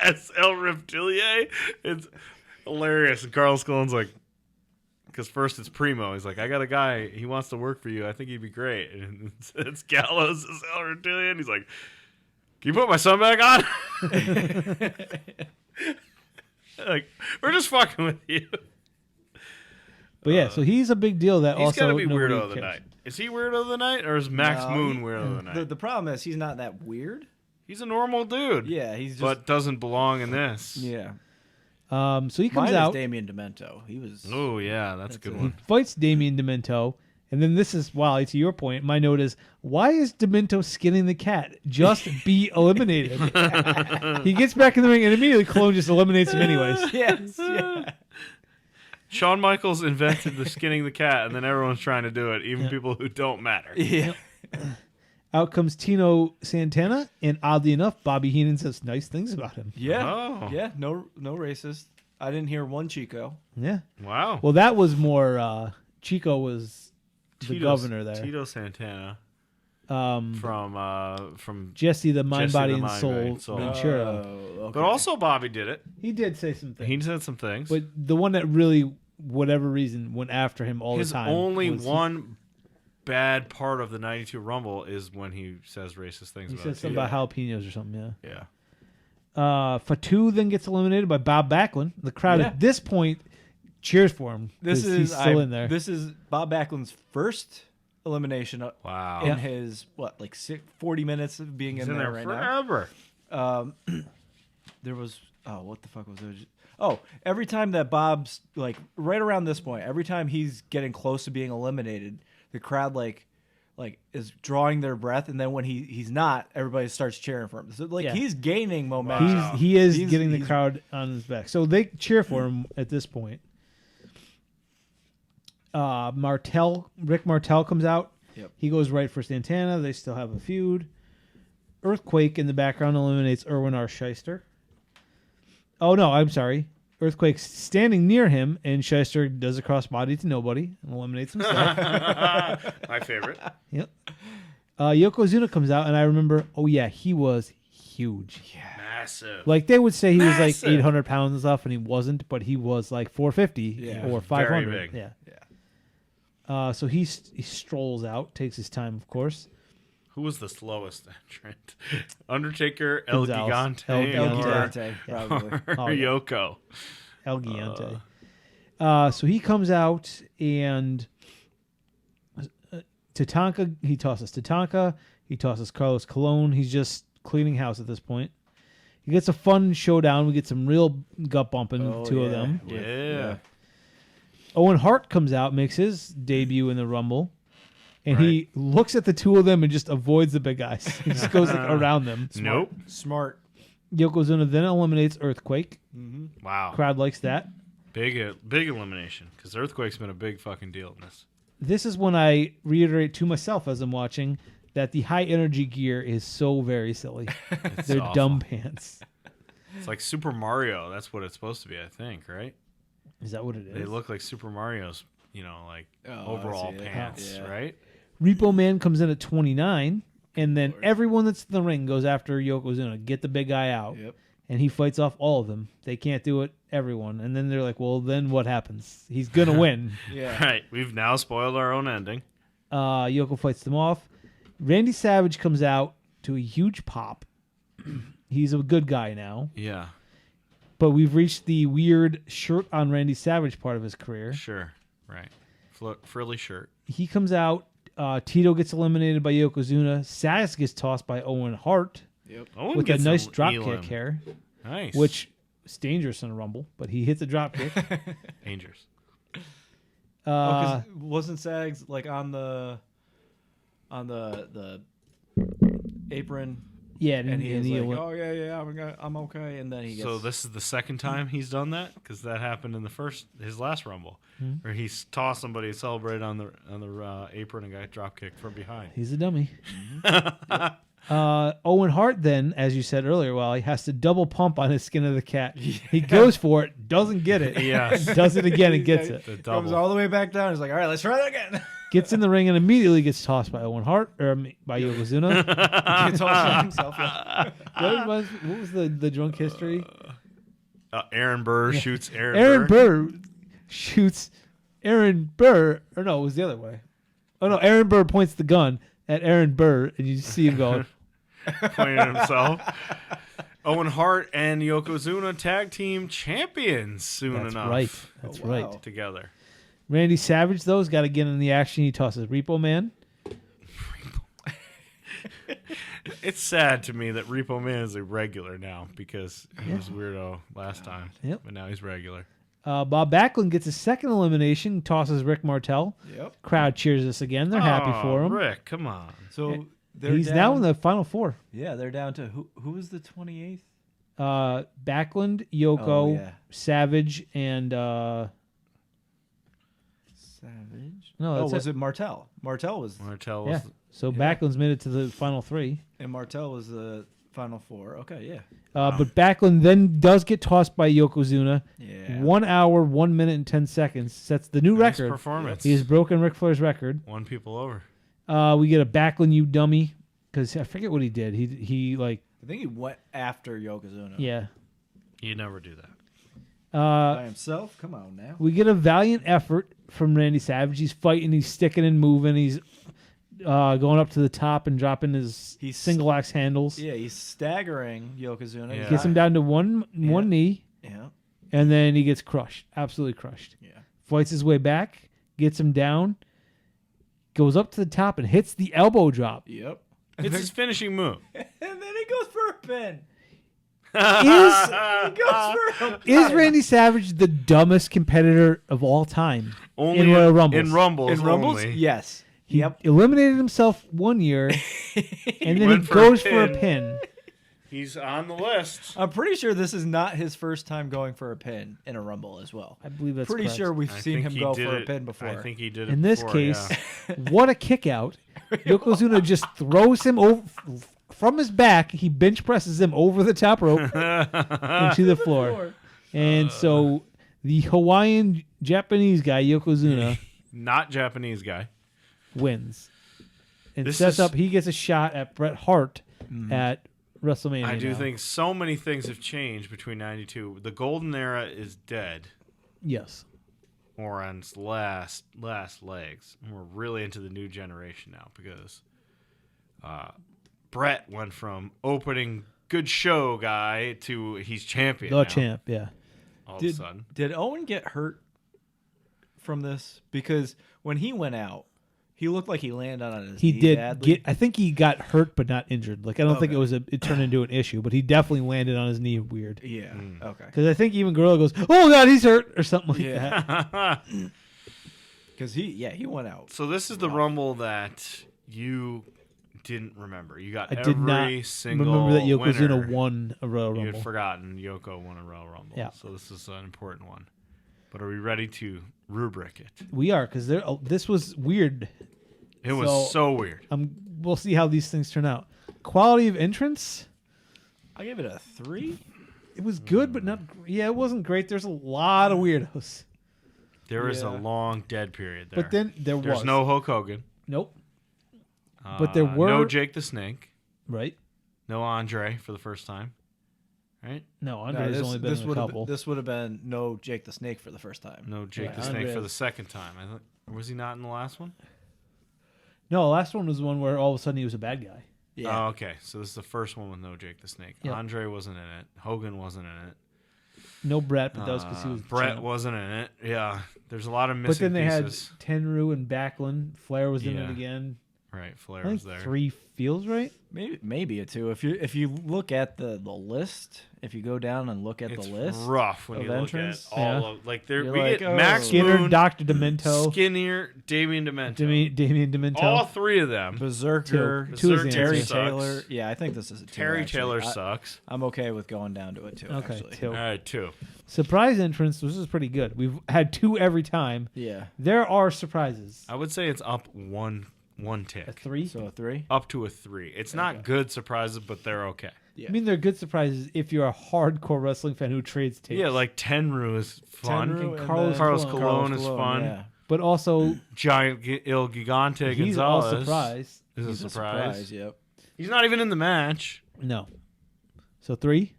As El Reptilier. It's hilarious. And Carlos Colon's like, because first it's Primo. He's like, I got a guy. He wants to work for you. I think he'd be great. And it's Gallows as El Reptilier. And he's like, can you put my son back on? Like, we're just fucking with you. But yeah, so he's a big deal. That He's also got to be nobody weirdo of the cares. night. Is he weirdo of the night, or is Max No, Moon weirdo of the night? The problem is he's not that weird. He's a normal dude. Yeah, he's just. But doesn't belong in this. Yeah. So he comes Mine out. is Damien Demento. He was. Oh, yeah, that's a good He one. fights Damien Demento. And then this is, Wally, to your point, my note is, why is Demento skinning the cat? Just be eliminated. He gets back in the ring and immediately Clone just eliminates him anyways. Yes. Yeah. Shawn Michaels invented the skinning the cat, and then everyone's trying to do it, even people who don't matter. Yeah. Out comes Tino Santana, and oddly enough, Bobby Heenan says nice things about him. Yeah. Oh. Yeah. No racist. I didn't hear one Chico. Yeah. Wow. Well, that was more, Chico was the governor there. Tito Santana Um, from Jesse the Mind, Jesse Body, the and Mind, Soul Body, and Soul. Ventura. Okay. But also Bobby did it. He did say some things. He said some things. But the one that really, whatever reason, went after him all His the time. only was one bad part of the 92 Rumble is when he says racist things He about said it. something about jalapenos or something, yeah. Yeah. Fatu then gets eliminated by Bob Backlund. The crowd at this point cheers for him. This 'cause is he's still in there. This is Bob Backlund's first elimination Wow. in his 40 minutes of being He's in in there there right forever. now. There was what the fuck was there? Every time that Bob's right around this point, every time he's getting close to being eliminated, the crowd like is drawing their breath, and then when he's not, everybody starts cheering for him. So he's gaining momentum. Wow. He is He's- getting the he's- crowd on his back. So they cheer for him at this point. Rick Martel comes out. Yep. He goes right for Santana. They still have a feud. Earthquake in the background eliminates Erwin R. Shyster. Oh, no, I'm sorry. Earthquake's standing near him, and Shyster does a crossbody to nobody and eliminates himself. My favorite. Yep. Yokozuna comes out, and I remember, he was huge. Massive. Like, they would say he was like Massive. 800 pounds and stuff, and he wasn't, but he was like 450 or 500. Very big. Yeah. So he strolls out, takes his time, of course. Who was the slowest entrant? Undertaker, El Gonzalez. Gigante, El or- Gigante, probably. or Oh, yeah. Yoko. El Gigante. So he comes out, and Tatanka, he tosses Tatanka. He tosses Carlos Colon. He's just cleaning house at this point. He gets a fun showdown. We get some real gut bumping, two of them. Yeah. Owen Hart comes out, makes his debut in the Rumble. And he looks at the two of them and just avoids the big guys. He just goes around them. Nope. Smart. Yokozuna then eliminates Earthquake. Wow. Crowd likes that. Big elimination, because Earthquake's been a big fucking deal in this. This is when I reiterate to myself as I'm watching that the high energy gear is so very silly. They're awful. dumb pants. It's like Super Mario. That's what it's supposed to be, I think, right? Is that what it is? They look like Super Mario's, like overall I see it. pants, Yeah. right? Repo Man comes in at 29, and then everyone that's in the ring goes after Yokozuna. Get the big guy out. Yep. And he fights off all of them. They can't do it, everyone. And then they're like, well, then what happens? He's going to win. Yeah. Right. We've now spoiled our own ending. Yoko fights them off. Randy Savage comes out to a huge pop. He's a good guy now. Yeah. But we've reached the weird shirt on Randy Savage part of his career. Sure. Right. Frilly shirt. He comes out. Tito gets eliminated by Yokozuna. Sass gets tossed by Owen Hart Yep. Owen with a gets nice a drop elim. kick here, Nice. which is dangerous in a Rumble, but he hits a drop kick. Dangerous. Wasn't Sags like on the apron? Yeah, And he was he like, "Oh yeah, I'm okay." And then he gets. So this is the second time he's done that, because that happened in his last Rumble, where he tossed somebody, celebrated on the apron, and got drop kicked from behind. he's a dummy. Owen Hart then, as you said earlier, Wally, has to double pump on his skin of the cat. He goes for it, doesn't get it. Yes. Does it again and gets it. The comes double. all the way back down. He's like, "All right, let's try that again." Gets in the ring and immediately gets tossed by Owen Hart, or by Yokozuna. Gets all shot himself. Yeah. What was the drunk history? Aaron Burr shoots Aaron Aaron Burr shoots Aaron Burr. Or no, it was the other way. Oh, no, Aaron Burr points the gun at Aaron Burr, and you see him going, pointing at himself. Owen Hart and Yokozuna tag team champions soon That's enough. right. That's wow. right. Together. Randy Savage, though, has got to get in the action. He tosses Repo Man. It's sad to me that Repo Man is a regular now, because he was weirdo last time. Yep. But now he's regular. Bob Backlund gets his second elimination, tosses Rick Martel. Yep. Crowd cheers us again. They're happy for him. Rick, come on. So He's now in the final four. Yeah, they're down to who was the 28th? Backlund, Yoko, Oh, yeah. Savage, and Savage. No, Oh, that's was it Martel? Martel was, Martel yeah. was So Yeah. Backlund's made it to the final three. and Martel was the final four. Okay, yeah. But Backlund then does get tossed by Yokozuna. Yeah. 1 hour, 1 minute, and 10 seconds sets the new nice record. performance. He has broken Ric Flair's record. Won people over. We get a Backlund, you dummy, because I forget what he did. He like, I think he went after Yokozuna. Uh-huh. yeah. You never do that. By himself? Come on now. We get a valiant effort from Randy Savage. He's fighting, he's sticking and moving. He's going up to the top and dropping his He's- single axe handles. Yeah, he's staggering Yokozuna. Yeah. Gets him down to one knee, Yeah. and then he gets crushed. Absolutely crushed. Yeah. Fights his way back, gets him down, goes up to the top and hits the elbow drop. Yep. It's his finishing move. And then he goes for a pin. Is Randy Savage the dumbest competitor of all time Only in Royal Rumbles? In Rumbles. In Rumbles? only. Yes. He Yep. eliminated himself one year, and then he went for a goes for a pin. pin. He's on the list. I'm pretty sure this is not his first time going for a pin in a Rumble as well. I believe that's Pretty correct. sure we've I seen think him he go did for a it- pin before. I think he did it In this before, case, yeah. what a kick out. Yokozuna just throws him over from his back. He bench presses him over the top rope into the floor. And so the Hawaiian Japanese guy, Yokozuna, Not Japanese guy. wins. And This sets is- up, he gets a shot at Bret Hart at WrestleMania. I do now. think so many things have changed between 92. The golden era is dead, Yes. or on its last legs. And we're really into the new generation now, because Bret went from opening good show guy to he's champion The now, champ, yeah. all of a sudden. Did Owen get hurt from this? Because when he went out, he looked like he landed on his He knee did badly. get. I think he got hurt, but not injured. Like I don't think it turned into an issue, but he definitely landed on his knee weird. Yeah. Okay. Because I think even Gorilla goes, "Oh God, he's hurt" or something like Yeah. that. Because he went out. So this is the Rumble that you didn't remember. You got I every did not single remember that Yokozuna winner. won a Royal You Rumble. had forgotten Yoko won a Royal Rumble. Yeah. So this is an important one. But are we ready to rubric it? We are because this was weird. It was so weird. We'll see how these things turn out. Quality of entrance. I give it a 3. It was good, but not. Yeah, it wasn't great. There's a lot of weirdos. There was a long dead period there. But then There's no Hulk Hogan. Nope. But there were no Jake the Snake. Right. No Andre for the first time. Right? No, Andre's only been in a couple. This would have been no Jake the Snake for the first time. No Jake the Andre Snake for the second time. Was he not in the last one? No, the last one was the one where all of a sudden he was a bad guy. Yeah. Oh, okay. So this is the first one with no Jake the Snake. Yep. Andre wasn't in it. Hogan wasn't in it. No Brett, but that was because he was Brett champ. wasn't in it. Yeah. There's a lot of missing But then they pieces. had Tenryu and Backlund. Flair was in it Yeah. again. Right. Flair I was think there. 3 feels right. Maybe a 2. If you look at the list, if you go down and look at It's the list, rough when of you entrance. look at all Yeah. of like there. You're We like, get oh. Max Skinner, Moon, Dr. Demento, Skinner, Damien Demento. Damien Demento. All three of them. Berserker, Two is the Terry answer. Taylor. Sucks. Yeah, I think this is a 2. Terry actually. Taylor sucks. I'm okay with going down to a 2. Okay, actually. 2. All right, 2. Surprise entrance. This is pretty good. We've had 2 every time. Yeah. There are surprises. I would say it's up one tick. A 3. So a 3. Up to a 3. It's not good surprises, but they're okay. Yeah. I mean, they're good surprises if you're a hardcore wrestling fan who trades tapes. Yeah, like Tenryu is fun. Tenryu And and Carlos then Colon is fun. Yeah. But also, Giant Il Gigante he's all Gonzalez surprised. is He's a surprise. Yep. He's not even in the match. No. So 3,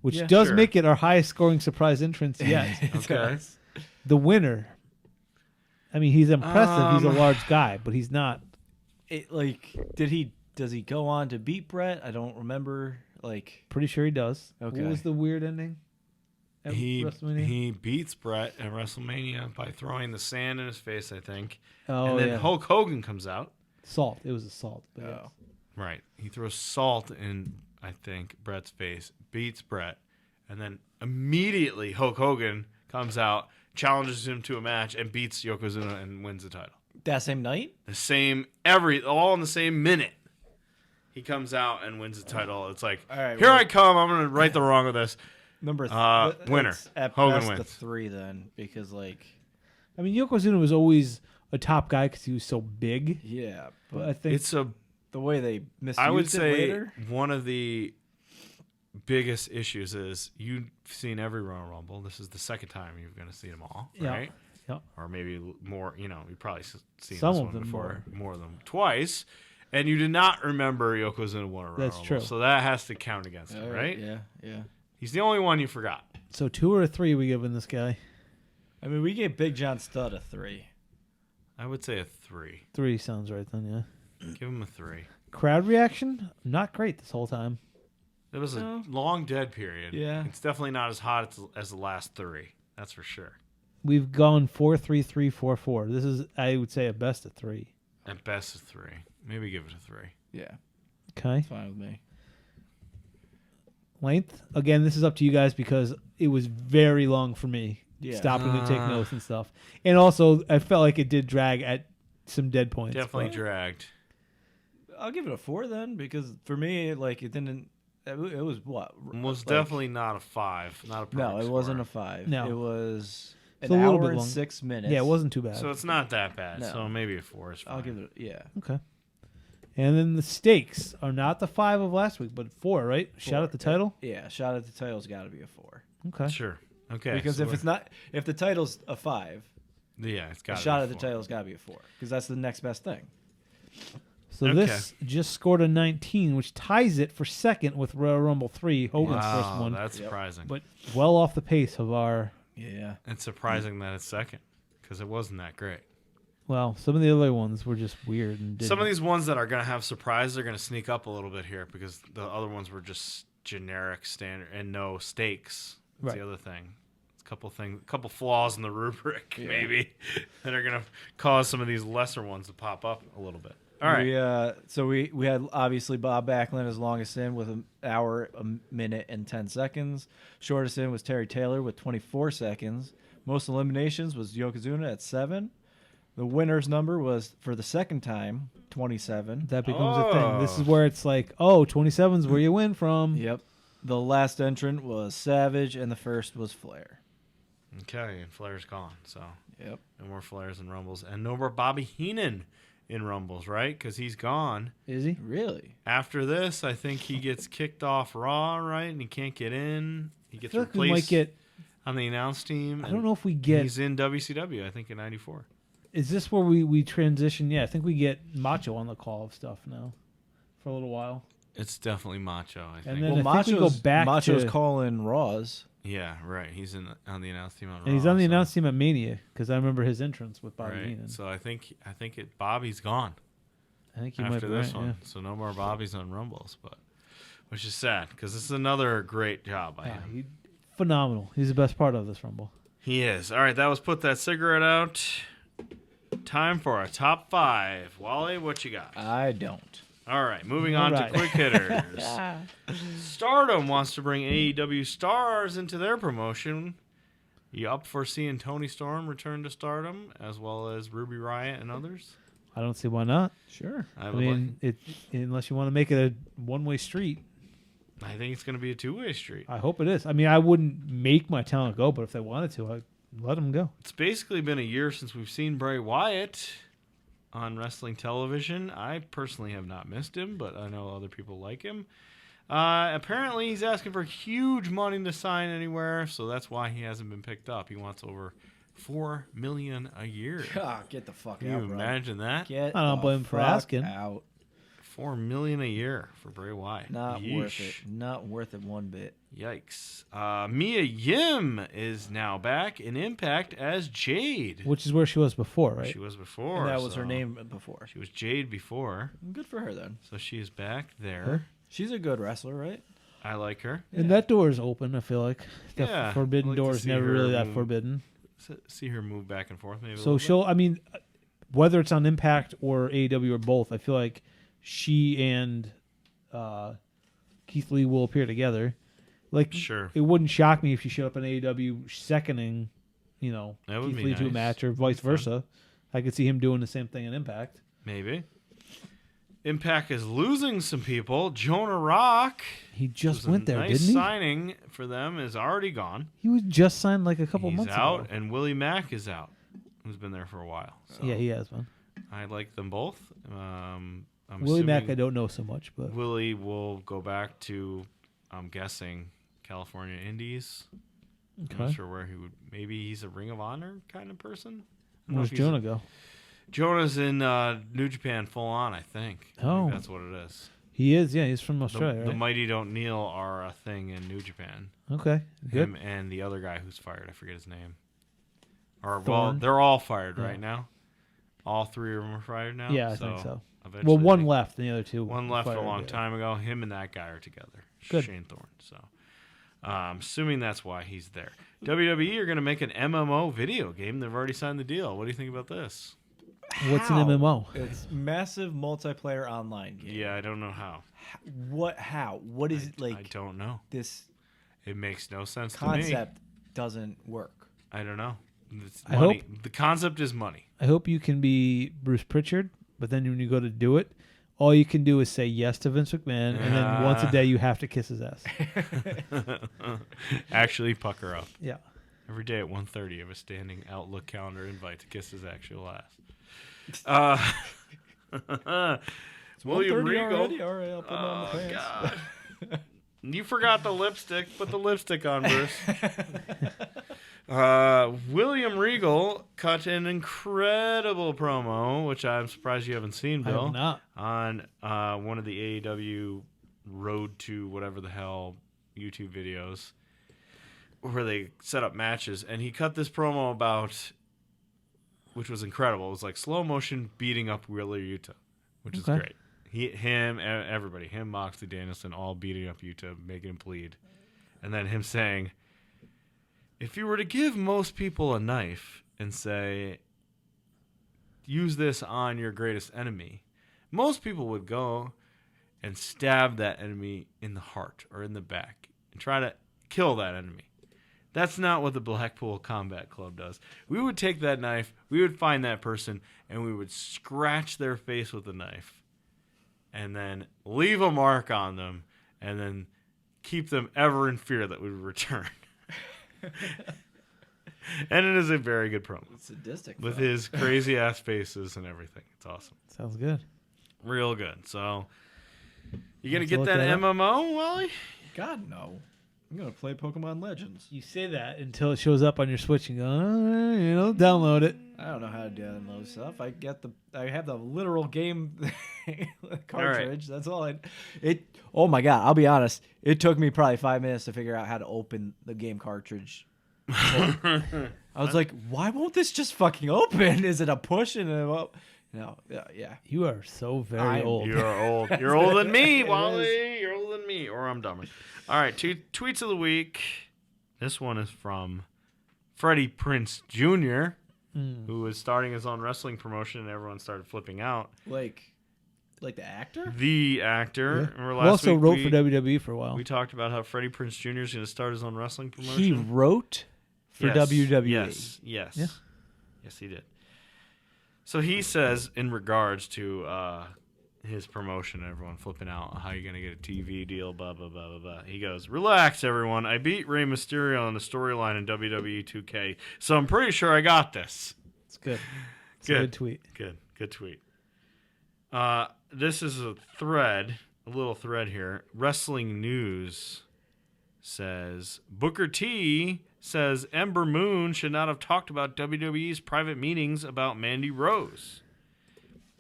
which Yeah, does sure. make it our highest scoring surprise entrance yet. Okay. The winner. I mean, he's impressive. He's a large guy, but he's not. Does he go on to beat Brett? I don't remember. Pretty sure he does. Okay. What was the weird ending? At WrestleMania? He beats Brett at WrestleMania by throwing the sand in his face, I think. Oh, and then yeah. Hulk Hogan comes out. Salt. It was a salt. But Oh. yes. Right. He throws salt in, I think, Brett's face, beats Brett, and then immediately Hulk Hogan comes out, challenges him to a match, and beats Yokozuna and wins the title. That same night? All in the same minute. He comes out and wins the title. It's like, All right, here well- I come. I'm going to right the wrong with this. Number Winner. It's at Hogan best wins. a 3 then, because I mean, Yokozuna was always a top guy because he was so big. yeah, But I but think It's a, the way they misused I would it say, later. one of the biggest issues is you've seen every Royal Rumble. This is the second time you're going to see them all, Yeah. right? Yeah. Or maybe more, you've probably seen Some this of one them before, more than twice. And you did not remember Yokozuna won a Royal That's Rumble. true. So that has to count against him, All right? Yeah. He's the only one you forgot. so 2 or a 3 we giving this guy. I mean, we gave Big John Studd a 3. I would say a 3. 3 sounds right then, yeah. Give him a 3. Crowd reaction? Not great this whole time. There was No. a long dead period. Yeah. It's definitely not as hot as the last 3. That's for sure. We've gone 4-3-3, 4-4. This is, I would say, a best of 3. At best, a 3. Maybe give it a 3. Yeah, Okay. fine with me. Length? Again, this is up to you guys because it was very long for me. Yeah. Stopping to take notes and stuff. And also, I felt like it did drag at some dead points. Definitely but- dragged. I'll give it a 4 then, because for me, it didn't. It was what? It was definitely not a 5. Not a perfect No, it wasn't a score. 5. No. It was It's an a little hour bit and long. 6 minutes. Yeah, it wasn't too bad. So it's not that bad. No. So maybe a 4 is fine. I'll give it. Yeah. Okay. And then the stakes are not the 5 of last week, but 4, right? Shout out the title? Yeah, shot at the title's got to be a 4. Okay. Sure. Okay. Because so if it's not, if the title's a 5, yeah, it's a got shot at the title's got to be a 4, because that's the next best thing. So Okay. this just scored a 19, which ties it for second with Royal Rumble 3, Hogan's first Wow, one. that's Yep. surprising. But well off the pace of our... Yeah. It's surprising that it's second because it wasn't that great. Well, some of the other ones were just weird. And Some of these ones that are going to have surprises are going to sneak up a little bit here because the other ones were just generic, standard, and no stakes. That's Right. the other thing. It's a couple flaws in the rubric, Yeah. maybe, that are going to cause some of these lesser ones to pop up a little bit. All right. We had obviously Bob Backlund as longest in with an hour, a minute, and 10 seconds. Shortest in was Terry Taylor with 24 seconds. Most eliminations was Yokozuna at 7. The winner's number was, for the second time, 27. That becomes a thing. This Oh. is where it's like, oh, 27's where you win from. Yep. The last entrant was Savage, and the first was Flair. Okay, and Flair's gone, so Yep. no more Flairs and Rumbles. And no more Bobby Heenan in Rumbles, right? Because he's gone. Is he? Really? After this, I think he gets kicked off Raw, right? And he can't get in. He gets I feel like we replaced might get. on the announce team. I don't know if we get. He's in WCW, I think, in '94. Is this where we transition? Yeah, I think we get Macho on the call of stuff now for a little while. It's definitely Macho, I think. And then Well, I think we go back Macho's to, calling Raws. Yeah, right. He's on the announce team on Raw. and he's on the so- announce team at Mania because I remember his entrance with Bobby Right. Heenan. So I think Bobby's gone I think he might after be this right, one. yeah. So no more Bobby's on Rumbles, which is sad because this is another great job by Yeah, him. phenomenal. He's the best part of this Rumble. He is. All right, that was Put That Cigarette Out. Time for a top 5. Wally, what you got? I don't. All right, moving on All to quick hitters. Stardom wants to bring AEW stars into their promotion. You up for seeing Tony Storm return to Stardom, as well as Ruby Riott and others? I don't see why not. Sure. I mean, unless you want to make it a one-way street. I think it's going to be a two-way street. I hope it is. I mean, I wouldn't make my talent go, but if they wanted to, I'd let them go. It's basically been a year since we've seen Bray Wyatt on wrestling television. I personally have not missed him, but I know other people like him. Apparently, he's asking for huge money to sign anywhere, so that's why he hasn't been picked up. He wants over $4 million a year. Get the fuck Can out, you bro. imagine that? Get I don't the blame him for fuck asking. Out. $4 million a year for Bray Wyatt. Not worth Yeesh. it. Not worth it one bit. Yikes. Mia Yim is now back in Impact as Jade. Which is where she was before, right? She was before. And that was so her name before. She was Jade before, Good for her then. so she is back there. Her? She's a good wrestler, right? I like her. And that door is open, I feel like. The Yeah, forbidden I'd like to door is see never her really that move. forbidden. See her move back and forth maybe a So little she'll, I mean, whether it's on Impact or AEW or both, I feel like she and Keith Lee will appear together. Like, Sure. it wouldn't shock me if she showed up in AEW seconding, That would Keith be Lee to a nice. match or vice versa. I could see him doing the same thing in Impact. Maybe. Impact is losing some people. Jonah Rock, He just who's a went there, nice didn't he? signing for them, is already gone. He was just signed like a couple He's months out, ago. and Willie Mack is out, who's been there for a while. So Yeah, he has one. I like them both. I'm Willie Mack, assuming I don't know so much, but Willie will go back to, I'm guessing, California Indies. I'm not okay. sure where he would. Maybe he's a Ring of Honor kind of person. I don't know Where's if he's- Jonah go? Jonah's in New Japan full on, I think. I Oh. think that's what it is. He is, yeah. He's from The, Australia, the right? Mighty Don't Kneel are a thing in New Japan. Okay, good. Him and the other guy who's fired, I forget his name. Or well, Thorne? they're all fired Yeah. right now. All three of them are fired now. Yeah, I think so. eventually Well, one they- left, and the other two. One left a fired, long yeah. time ago. Him and that guy are together. Good. Shane Thorne. So, assuming that's why he's there. WWE are going to make an MMO video game. They've already signed the deal. What do you think about this? What's an How? MMO? It's massive multiplayer online game. Yeah, I don't know how. What? How? What is it like? I don't know. This It makes no sense to me. concept doesn't work. I don't know. It's I money. The concept is money. I hope you can be Bruce Pritchard, but then when you go to do it, all you can do is say yes to Vince McMahon, and then once a day you have to kiss his ass. Actually, pucker up. Yeah. Every day at 1:30, you have a standing Outlook calendar invite to kiss his actual ass. William 1:30 Regal. already? All right, I'll put on the Oh, pants. God. You forgot the lipstick. Put the lipstick on, Bruce. William Regal cut an incredible promo, which I'm surprised you haven't seen, I Bill, have not. on one of the AEW Road to whatever the hell YouTube videos where they set up matches. And he cut this promo about, which was incredible. It was like slow motion beating up Wheeler Yuta, which is Okay. great. Everybody, him, Moxley, Danielson, all beating up Yuta, making him bleed. And then him saying, if you were to give most people a knife and say, use this on your greatest enemy, most people would go and stab that enemy in the heart or in the back and try to kill that enemy. That's not what the Blackpool Combat Club does. We would take that knife, we would find that person, and we would scratch their face with the knife and then leave a mark on them and then keep them ever in fear that we would return. And it is a very good promo. Sadistic. With fuck. his crazy ass faces and everything. It's awesome. Sounds good. Real good. So, you going to Let's get look that that up. MMO, Wally? God, no. I'm going to play Pokemon Legends. You say that until it shows up on your Switch and go, download it. I don't know how to download stuff. I have the literal game cartridge. That's all oh my God, I'll be honest. It took me probably 5 minutes to figure out how to open the game cartridge. I was like, why won't this just fucking open? Is it a push and a no? Yeah. You are so very old. You are old. You're older than me, It Wally. is. You're older than me, or I'm dumber. All right, two tweets of the week. This one is from Freddie Prinze Jr., who was starting his own wrestling promotion, and everyone started flipping out. Like the actor? The actor. Yeah. Remember Who last also week wrote for WWE for a while. we talked about how Freddie Prinze Jr. is going to start his own wrestling promotion. He wrote for Yes. WWE. Yes. Yeah. Yes, he did. So he says, in regards to his promotion, everyone flipping out, how you going to get a TV deal, blah, blah, blah, blah, blah. He goes, relax, everyone. I beat Rey Mysterio on the storyline in WWE 2K, so I'm pretty sure I got this. It's good. It's Good. a good tweet. Good tweet. This is a little thread here. Wrestling News says, Booker T says Ember Moon should not have talked about WWE's private meetings about Mandy Rose.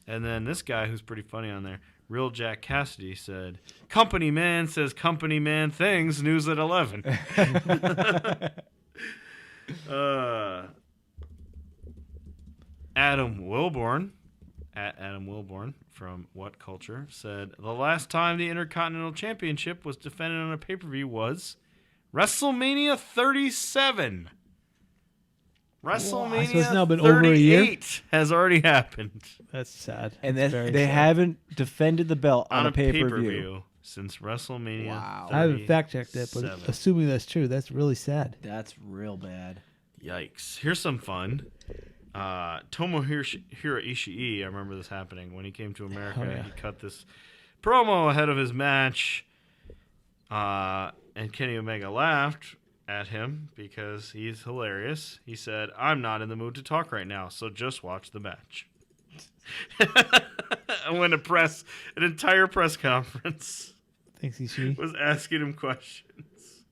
And then this guy who's pretty funny on there, Real Jack Cassidy, said, Company man says company man things, news at 11. Adam Wilborn, at Adam Wilborn from What Culture, said, the last time the Intercontinental Championship was defended on a pay-per-view was WrestleMania 37. WrestleMania So it's now been over a year? 38 has already happened That's sad. And That's then very they sad. haven't defended the belt on on a pay-per-view. pay-per-view since WrestleMania. Wow. I haven't fact checked that, but 37. assuming that's true, that's really sad. That's real bad. Yikes. Here's some fun. Tomohiro Ishii, I remember this happening when he came to America. Oh, yeah. He cut this promo ahead of his match, and Kenny Omega laughed at him because he's hilarious. He said, I'm not in the mood to talk right now, so just watch the match. And when an entire press conference Thanks, Ishii. was asking him questions,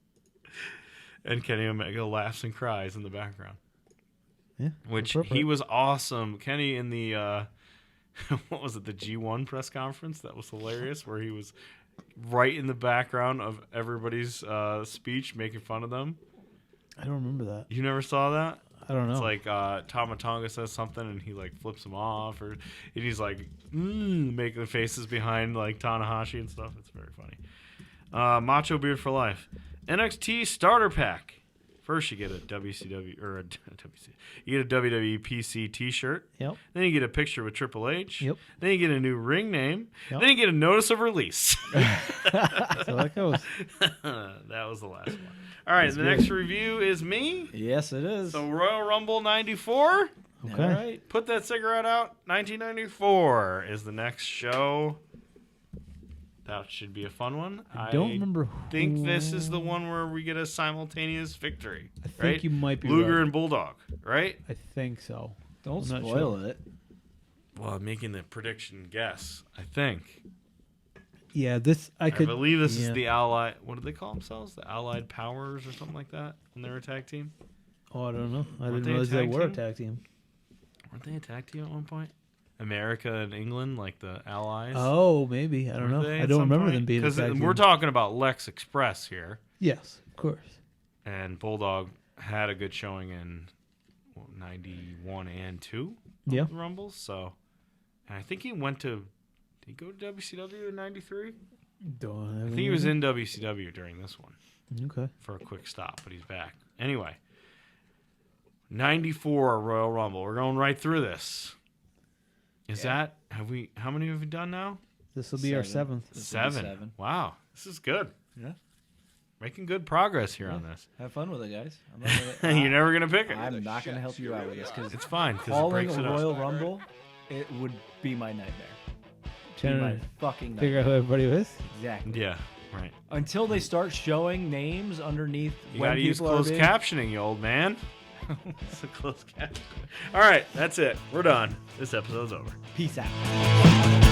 and Kenny Omega laughs and cries in the background. Yeah, Which appropriate. he was awesome. Kenny in the what was it, the G1 press conference? That was hilarious, where he was right in the background of everybody's speech, making fun of them. I don't remember that. You never saw that? I don't know. It's like Tama Tonga says something and he like flips him off, and he's like making faces behind like Tanahashi and stuff. It's very funny. Macho Beard for life. NXT starter pack. First, you get a WCW or a WC. You get a WWE PC T-shirt. Yep. Then you get a picture with Triple H. Yep. Then you get a new ring name. Yep. Then you get a notice of release. So that goes. That was the last one. All right, the next review is me. Yes, it is. So Royal Rumble 94. Okay. All right. Put that cigarette out. 1994 is the next show. That should be a fun one. I don't remember. I think this is the one where we get a simultaneous victory. I think right? you might be Luger right. and Bulldog, right? I think so. Don't I'm not spoil sure. it. Well, I'm making the prediction guess. I think. Yeah, this I could. believe this yeah. is the Allied. What do they call themselves? The Allied Powers or something like that when they're a tag team. Oh, I don't know. I Weren't didn't they a realize they tag were a team? tag team. Weren't they a tag team at one point? America and England, like the Allies. Oh, maybe. I don't know. Weren't they I at don't some remember point? them being a tag team. We're talking about Lex Express here, Yes, of course. and Bulldog had a good showing in 91 and 2 Yeah. the Rumbles. So, and I think he went to. Did he go to WCW in '93? Don't I think he was in WCW during this one Okay. for a quick stop, but he's back. Anyway, 94 Royal Rumble. We're going right through this. How many have we done now? This will be our 7. seventh. This will be 7. Wow, this is good. Yeah. Making good progress here on this. Have fun with it, guys. I'm not gonna, You're never gonna pick it. I'm not going to help you out with this because It's fine because it calling breaks a it up. Royal Rumble, it would be my nightmare. Be Trying my to fucking figure nightmare. out who everybody is. Exactly. Yeah, right. Until they start showing names underneath You when gotta use people are closed being... captioning, you old man. It's a close category. All right, that's it. We're done. This episode's over. Peace out.